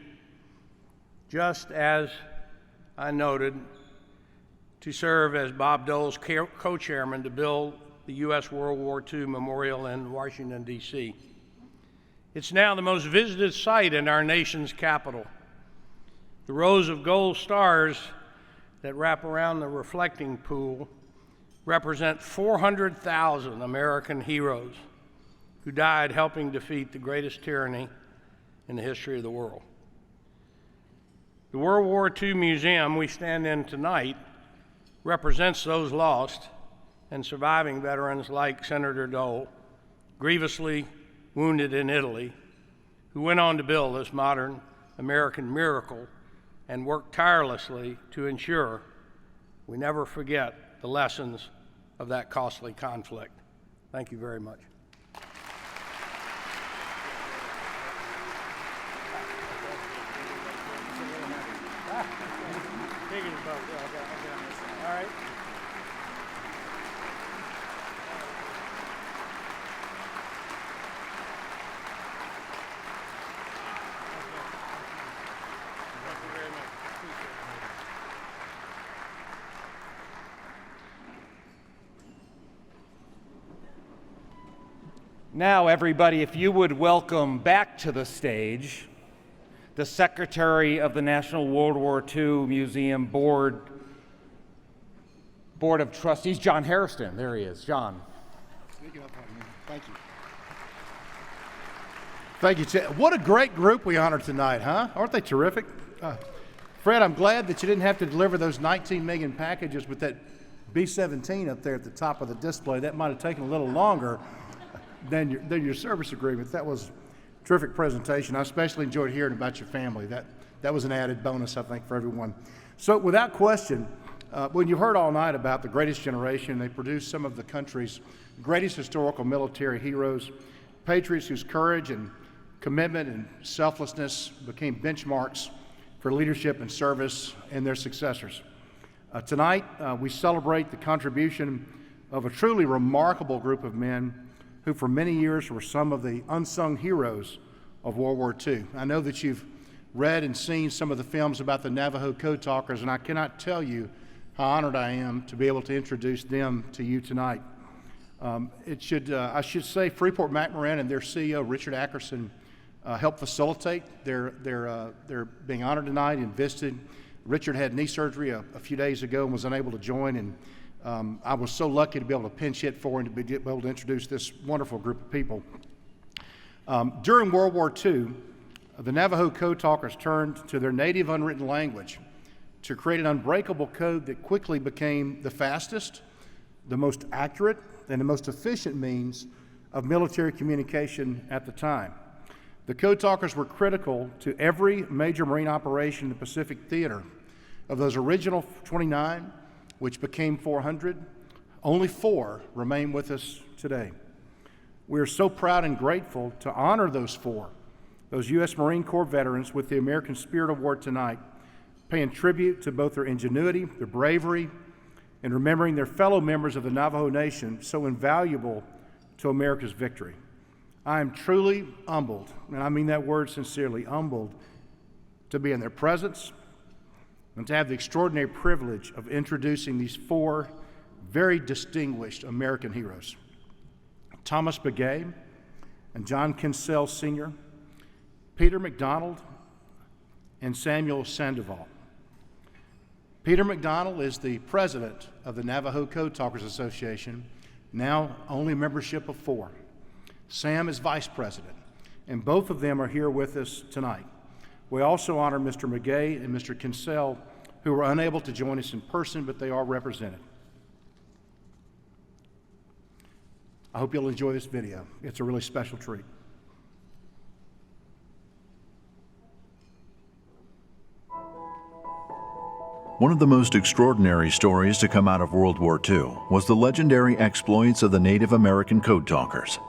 just as I noted, to serve as Bob Dole's co-chairman to build the U.S. World War II Memorial in Washington, D.C. It's now the most visited site in our nation's capital. The rows of gold stars that wrap around the reflecting pool represent 400,000 American heroes who died helping defeat the greatest tyranny in the history of the world. The World War II Museum we stand in tonight represents those lost and surviving veterans like Senator Dole, grievously wounded in Italy, who went on to build this modern American miracle and worked tirelessly to ensure we never forget the lessons of that costly conflict. Thank you very much. All right. Now, everybody, if you would welcome back to the stage the Secretary of the National World War II Museum Board of Trustees, John Hairston. There he is. John. Thank you. Thank you, Chad. What a great group we honored tonight, huh? Aren't they terrific? Fred, I'm glad that you didn't have to deliver those 19 million packages with that B-17 up there at the top of the display. That might have taken a little longer than your service agreement. That was a terrific presentation. I especially enjoyed hearing about your family. That was an added bonus, I think, for everyone. So without question, when you heard all night about the greatest generation, they produced some of the country's greatest historical military heroes, patriots whose courage and commitment and selflessness became benchmarks for leadership and service and their successors. Tonight, we celebrate the contribution of a truly remarkable group of men who for many years were some of the unsung heroes of World War II. I know that you've read and seen some of the films about the Navajo Code Talkers, and I cannot tell you how honored I am to be able to introduce them to you tonight. I should say Freeport-McMoRan and their CEO, Richard Atkinson, helped facilitate their being honored tonight and visited. Richard had knee surgery a few days ago and was unable to join, and I was so lucky to be able to pinch hit for him to be able to introduce this wonderful group of people. During World War II, the Navajo Code Talkers turned to their native unwritten language to create an unbreakable code that quickly became the fastest, the most accurate and the most efficient means of military communication at the time. The code talkers were critical to every major Marine operation in the Pacific Theater. Of those original 29, which became 400, only 4 remain with us today. We are so proud and grateful to honor those 4, those U.S. Marine Corps veterans, with the American Spirit Award tonight, paying tribute to both their ingenuity, their bravery, and remembering their fellow members of the Navajo Nation, so invaluable to America's victory. I am truly humbled, and I mean that word sincerely, humbled, to be in their presence and to have the extraordinary privilege of introducing these 4 very distinguished American heroes: Thomas Begay and John Kinsell Sr., Peter McDonald, and Samuel Sandoval. Peter McDonald is the president of the Navajo Code Talkers Association, now only membership of 4. Sam is vice president, and both of them are here with us tonight. We also honor Mr. McGay and Mr. Kinsell, who were unable to join us in person, but they are represented. I hope you'll enjoy this video. It's a really special treat. One of the most extraordinary stories to come out of World War II was the legendary exploits of the Native American Code Talkers.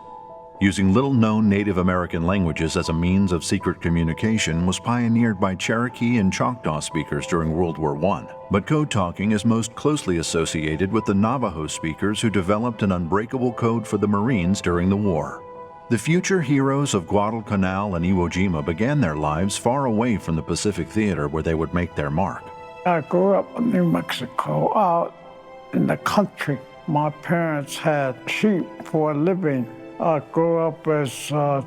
Using little-known Native American languages as a means of secret communication was pioneered by Cherokee and Choctaw speakers during World War I, but code talking is most closely associated with the Navajo speakers who developed an unbreakable code for the Marines during the war. The future heroes of Guadalcanal and Iwo Jima began their lives far away from the Pacific Theater where they would make their mark. I grew up in New Mexico, out in the country. My parents had sheep for a living. I grew up as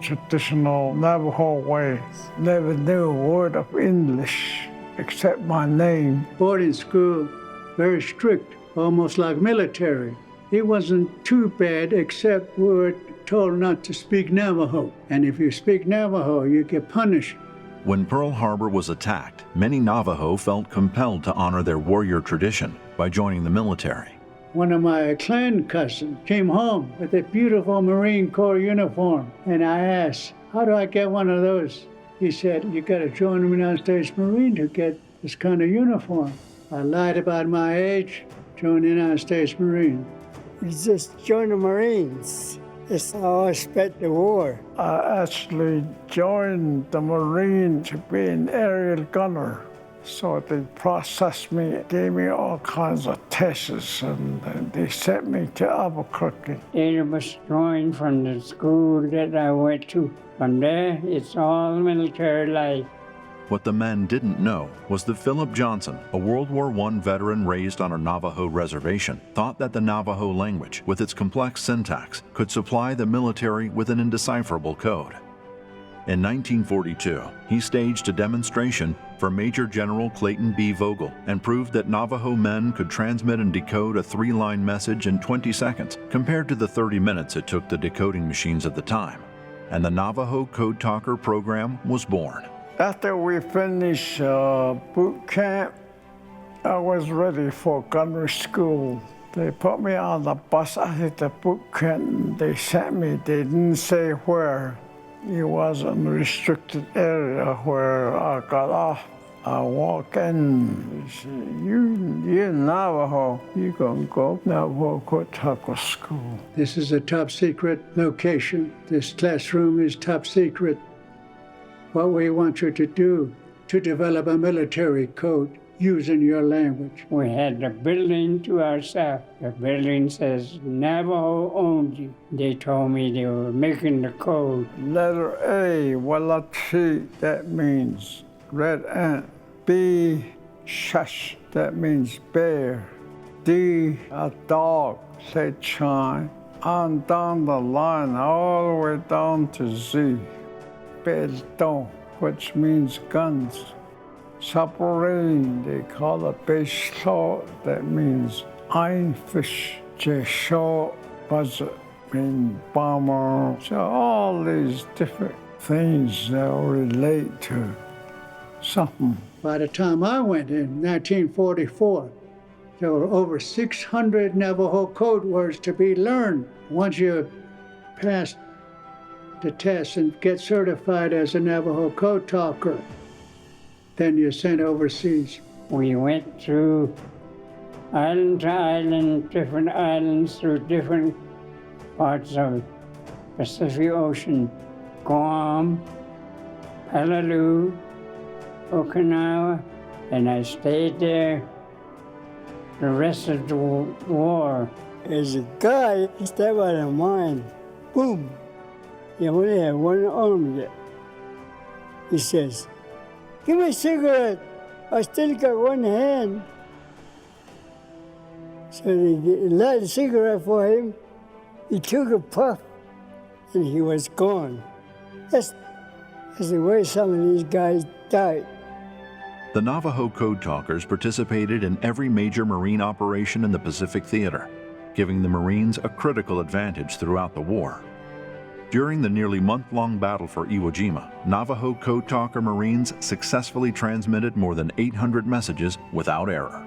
traditional Navajo way. Never knew a word of English except my name. Boarding school, very strict, almost like military. It wasn't too bad, except we were told not to speak Navajo. And if you speak Navajo, you get punished. When Pearl Harbor was attacked, many Navajo felt compelled to honor their warrior tradition by joining the military. One of my clan cousins came home with a beautiful Marine Corps uniform, and I asked, how do I get one of those? He said, you got to join the United States Marine to get this kind of uniform. I lied about my age, joined the United States Marine. We just joined the Marines. That's how I spent the war. I actually joined the Marine to be an aerial gunner. So they processed me, gave me all kinds of tests, and they sent me to Albuquerque. They was joined from the school that I went to. From there, it's all military life. What the men didn't know was that Philip Johnson, a World War I veteran raised on a Navajo reservation, thought that the Navajo language, with its complex syntax, could supply the military with an indecipherable code. In 1942, he staged a demonstration for Major General Clayton B. Vogel and proved that Navajo men could transmit and decode a 3-line message in 20 seconds, compared to the 30 minutes it took the decoding machines at the time. And the Navajo Code Talker program was born. After we finished boot camp, I was ready for gunnery school. They put me on the bus. I hit the boot camp. They sent me. They didn't say where. It was a restricted area where I got off. I walk in. They said, you're Navajo. You're going to go Navajo Code Talker School. This is a top secret location. This classroom is top secret. What we want you to do to develop a military code using your language. We had the building to ourselves. The building says Navajo owns you. They told me they were making the code. Letter A, Walachi, that means red ant. B, Shush, that means bear. D, a dog, said Chine. On down the line, all the way down to Z. Belton, which means guns. Submarine, they call it Beisho, that means iron fish. Jesho, buzzard, means bomber. So all these different things that relate to something. By the time I went in 1944, There were over 600 Navajo code words to be learned. Once you pass the test and get certified as a Navajo code talker, then you're sent overseas. We went through island to island, different islands through different parts of Pacific Ocean. Guam, Honolulu, Okinawa, and I stayed there the rest of the war. As a guy, he stepped out of mine. Boom! He only had one arm yet. He says, "Give me a cigarette. I still got one hand." So they light a cigarette for him. He took a puff, and he was gone. That's the way some of these guys died. The Navajo Code Talkers participated in every major Marine operation in the Pacific Theater, giving the Marines a critical advantage throughout the war. During the nearly month-long battle for Iwo Jima, Navajo Code Talker Marines successfully transmitted more than 800 messages without error.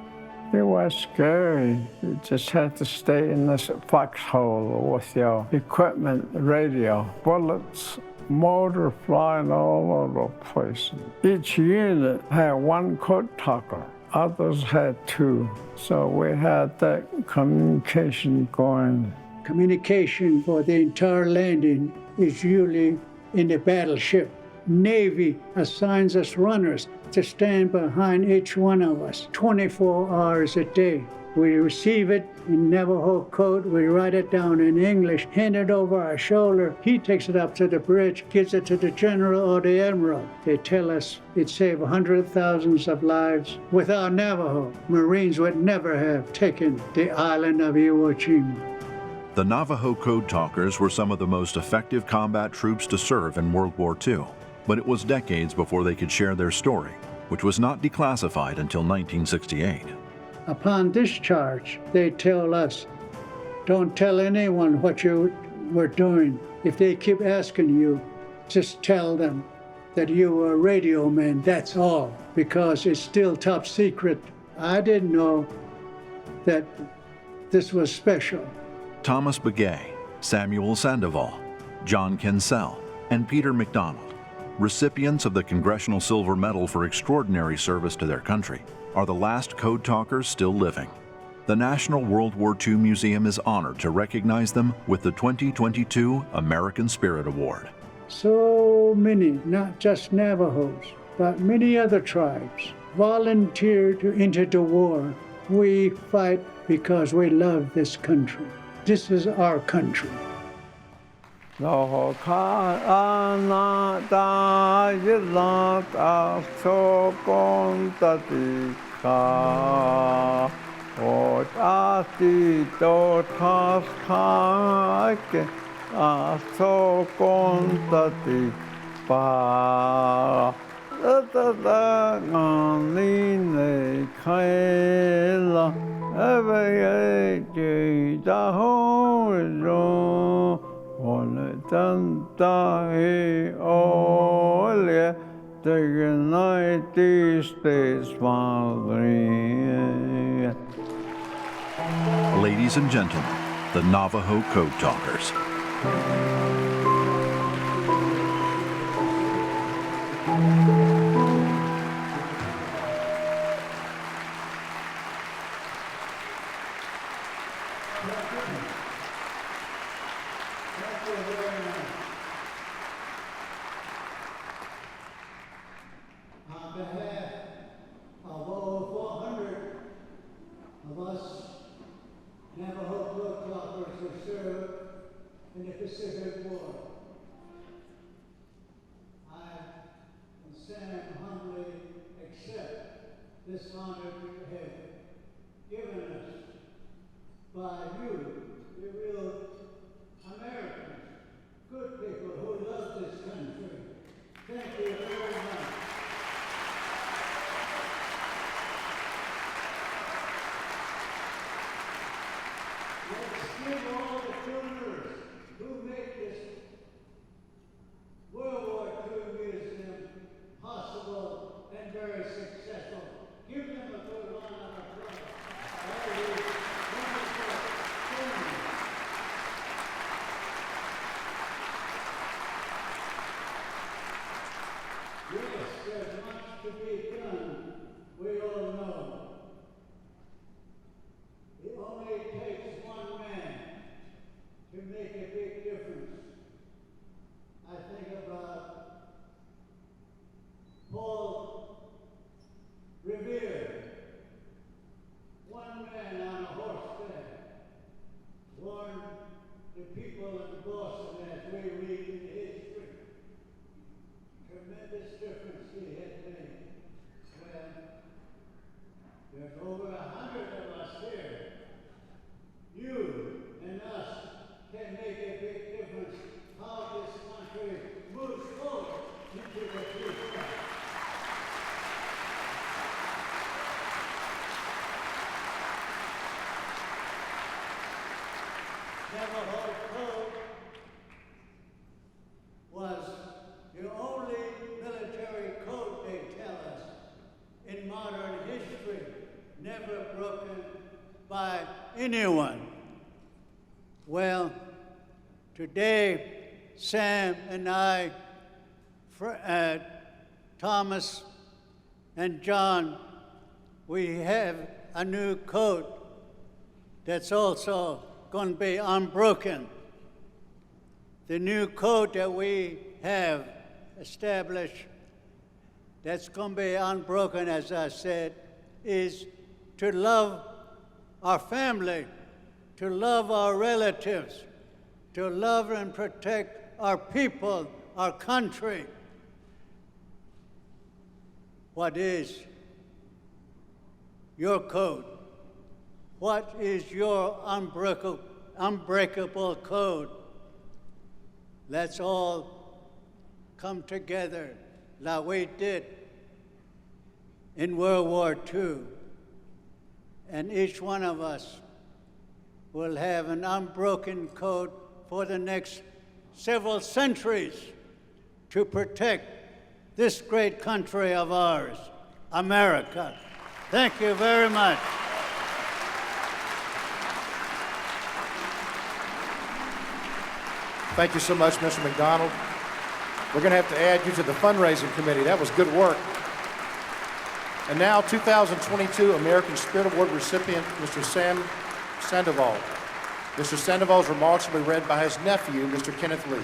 It was scary. You just had to stay in this foxhole with your equipment, radio, bullets, motor flying all over the place. Each unit had one code talker. Others had two. So we had that communication going. Communication for the entire landing is usually in the battleship. Navy assigns us runners to stand behind each one of us 24 hours a day. We receive it in Navajo code, we write it down in English, hand it over our shoulder. He takes it up to the bridge, gives it to the general or the admiral. They tell us it saved hundreds of thousands of lives. Without Navajo, Marines would never have taken the island of Iwo Jima. The Navajo Code Talkers were some of the most effective combat troops to serve in World War II, but it was decades before they could share their story, which was not declassified until 1968. Upon discharge, they tell us, don't tell anyone what you were doing. If they keep asking you, just tell them that you were a radio man, that's all, because it's still top secret. I didn't know that this was special. Thomas Begay, Samuel Sandoval, John Kinsell, and Peter McDonald, recipients of the Congressional Silver Medal for extraordinary service to their country, are the last code talkers still living. The National World War II Museum is honored to recognize them with the 2022 American Spirit Award. So many, not just Navajos, but many other tribes, volunteered to enter the war. We fight because we love this country. This is our country. The United States Marine. Ladies and gentlemen, the Navajo Code Talkers. On behalf of over 400 of us Navajo code talkers who served in the Pacific War, I and Sam humbly accept this honor you have given us by you, the real Americans, good people who love this country. Thank you very much. Let's give all the prisoners who make this to be done, we all know. It only takes one man to make a big difference. I think about Paul Revere, one man on a horseback, warned the people of Boston as we read in history. Tremendous difference he had made. Well, there's over 100 of us here. You and us can make a big difference how this country moves forward into the future. Navajo Code was the only military code, they tell us, in modern history, never broken by anyone. Well, today, Sam and I, Thomas and John, we have a new code that's also going to be unbroken. The new code that we have established that's going to be unbroken, as I said, is to love our family, to love our relatives, to love and protect our people, our country. What is your code? What is your unbreakable code? Let's all come together like we did in World War II. And each one of us will have an unbroken code for the next several centuries to protect this great country of ours, America. Thank you very much. Thank you so much, Mr. McDonald. We're going to have to add you to the fundraising committee. That was good work. And now, 2022 American Spirit Award recipient, Mr. Sam Sandoval. Mr. Sandoval's remarks will be read by his nephew, Mr. Kenneth Lee.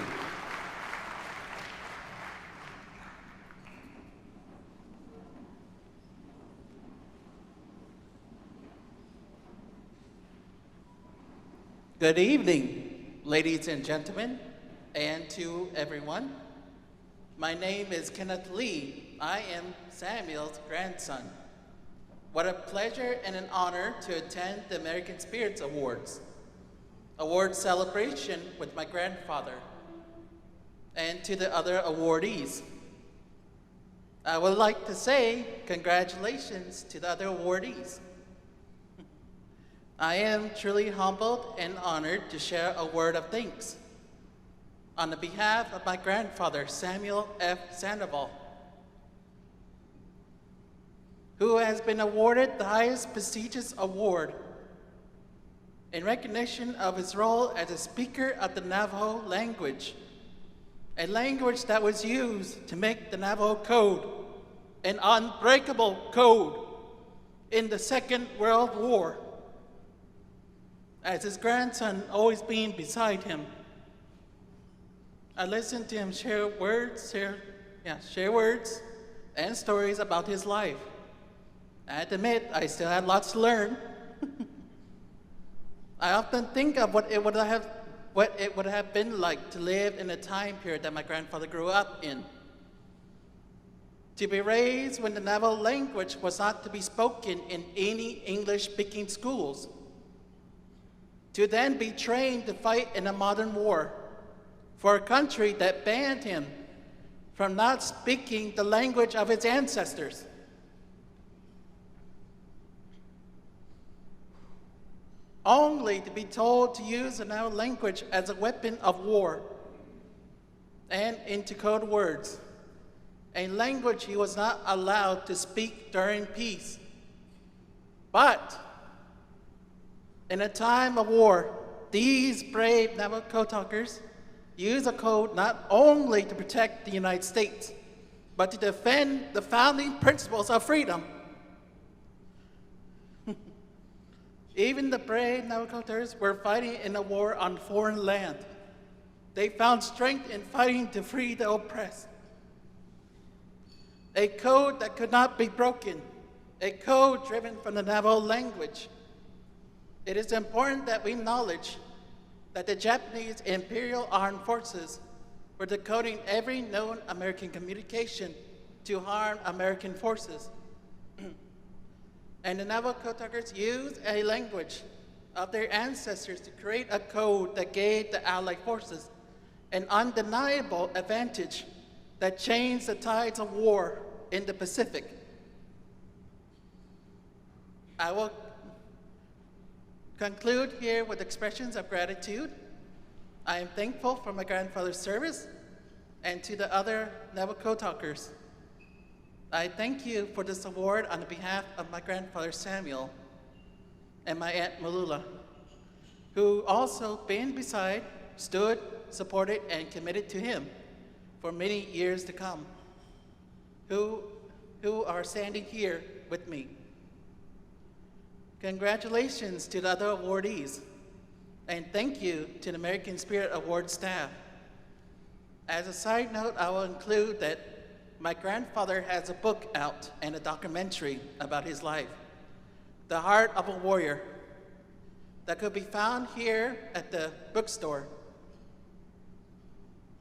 Good evening, ladies and gentlemen, and to everyone. My name is Kenneth Lee. I am Samuel's grandson. What a pleasure and an honor to attend the American Spirits Awards, award celebration with my grandfather, and to the other awardees. I would like to say congratulations to the other awardees. I am truly humbled and honored to share a word of thanks on the behalf of my grandfather, Samuel F. Sandoval, who has been awarded the highest prestigious award in recognition of his role as a speaker of the Navajo language, a language that was used to make the Navajo Code an unbreakable code in the Second World War. As his grandson always being beside him, I listened to him share words and stories about his life. I have to admit, I still had lots to learn. I often think of what it would have been like to live in a time period that my grandfather grew up in. To be raised when the Navajo language was not to be spoken in any English-speaking schools. To then be trained to fight in a modern war for a country that banned him from not speaking the language of his ancestors. Only to be told to use the Navajo language as a weapon of war and into code words, a language he was not allowed to speak during peace. But in a time of war, these brave Navajo code talkers use a code not only to protect the United States, but to defend the founding principles of freedom. Even the brave Navajos were fighting in a war on foreign land. They found strength in fighting to free the oppressed. A code that could not be broken, a code driven from the Navajo language. It is important that we acknowledge that the Japanese Imperial Armed Forces were decoding every known American communication to harm American forces. And the Navajo talkers used a language of their ancestors to create a code that gave the Allied forces an undeniable advantage that changed the tides of war in the Pacific. I will conclude here with expressions of gratitude. I am thankful for my grandfather's service and to the other Navajo talkers. I thank you for this award on behalf of my grandfather Samuel and my aunt Malula, who also being beside, stood, supported, and committed to him for many years to come, who are standing here with me. Congratulations to the other awardees, and thank you to the American Spirit Award staff. As a side note, I will include that my grandfather has a book out and a documentary about his life, The Heart of a Warrior, that could be found here at the bookstore.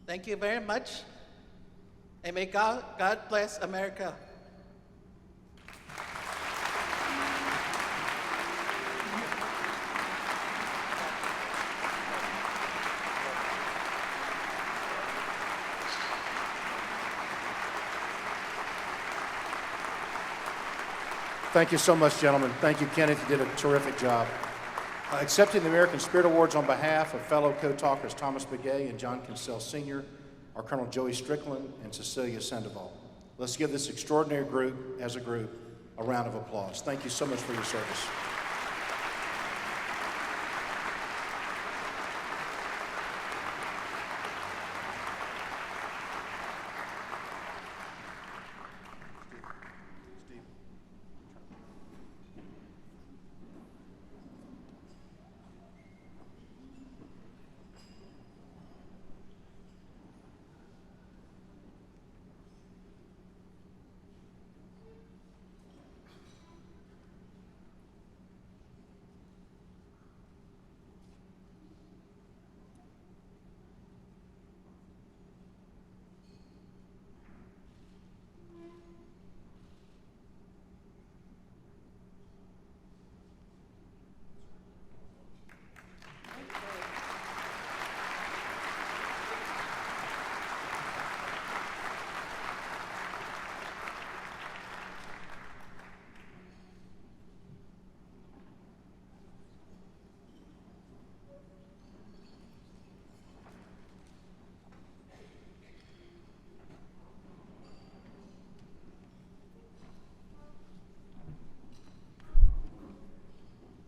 Thank you very much, and may God bless America. Thank you so much, gentlemen. Thank you, Kenneth. You did a terrific job. Accepting the American Spirit Awards on behalf of fellow co-talkers Thomas Begay and John Kinsell Sr. are Colonel Joey Strickland and Cecilia Sandoval. Let's give this extraordinary group, as a group, a round of applause. Thank you so much for your service.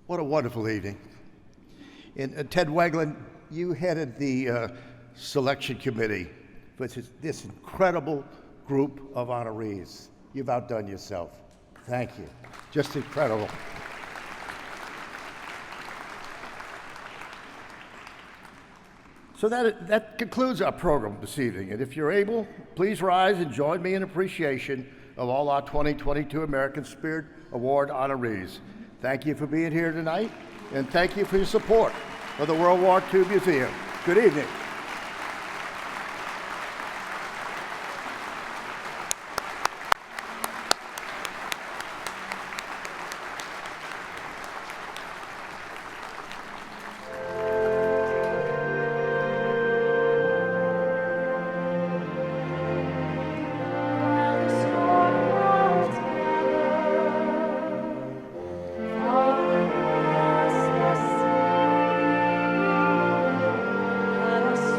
What a wonderful evening. And Ted Wegland, you headed the selection committee for this incredible group of honorees. You've outdone yourself. Thank you. Just incredible. So that concludes our program this evening. And if you're able, please rise and join me in appreciation of all our 2022 American Spirit Award honorees. Thank you for being here tonight, and thank you for your support of the World War II Museum. Good evening. Let us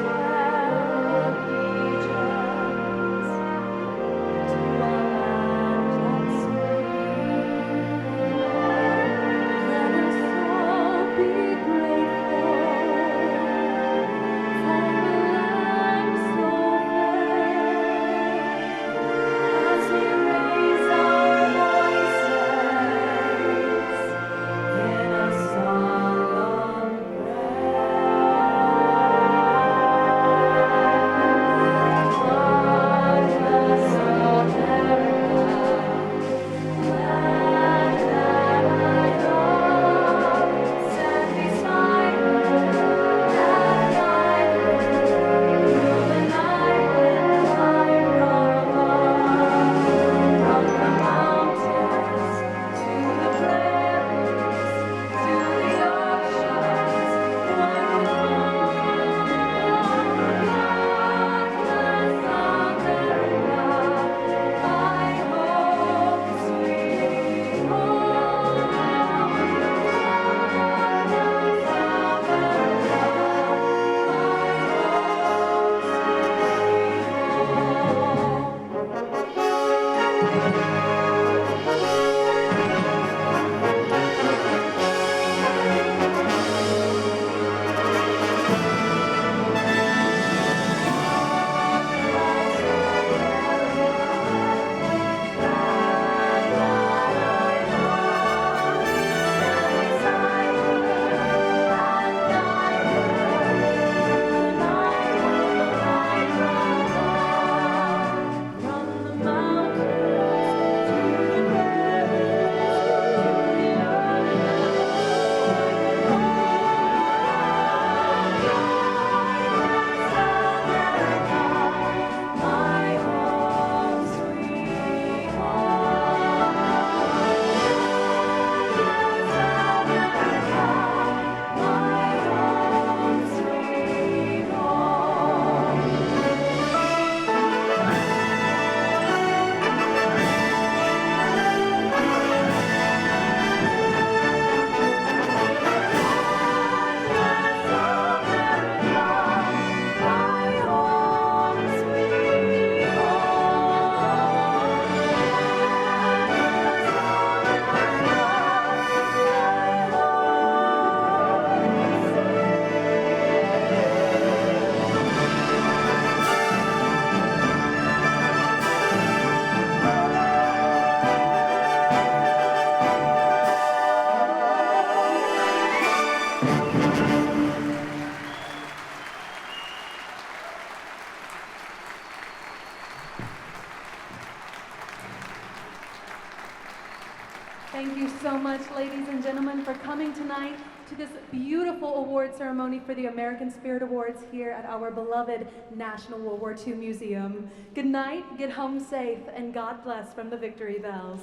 Thank you so much, ladies and gentlemen, for coming tonight to this beautiful award ceremony for the American Spirit Awards here at our beloved National World War II Museum. Good night, get home safe, and God bless from the Victory Bells.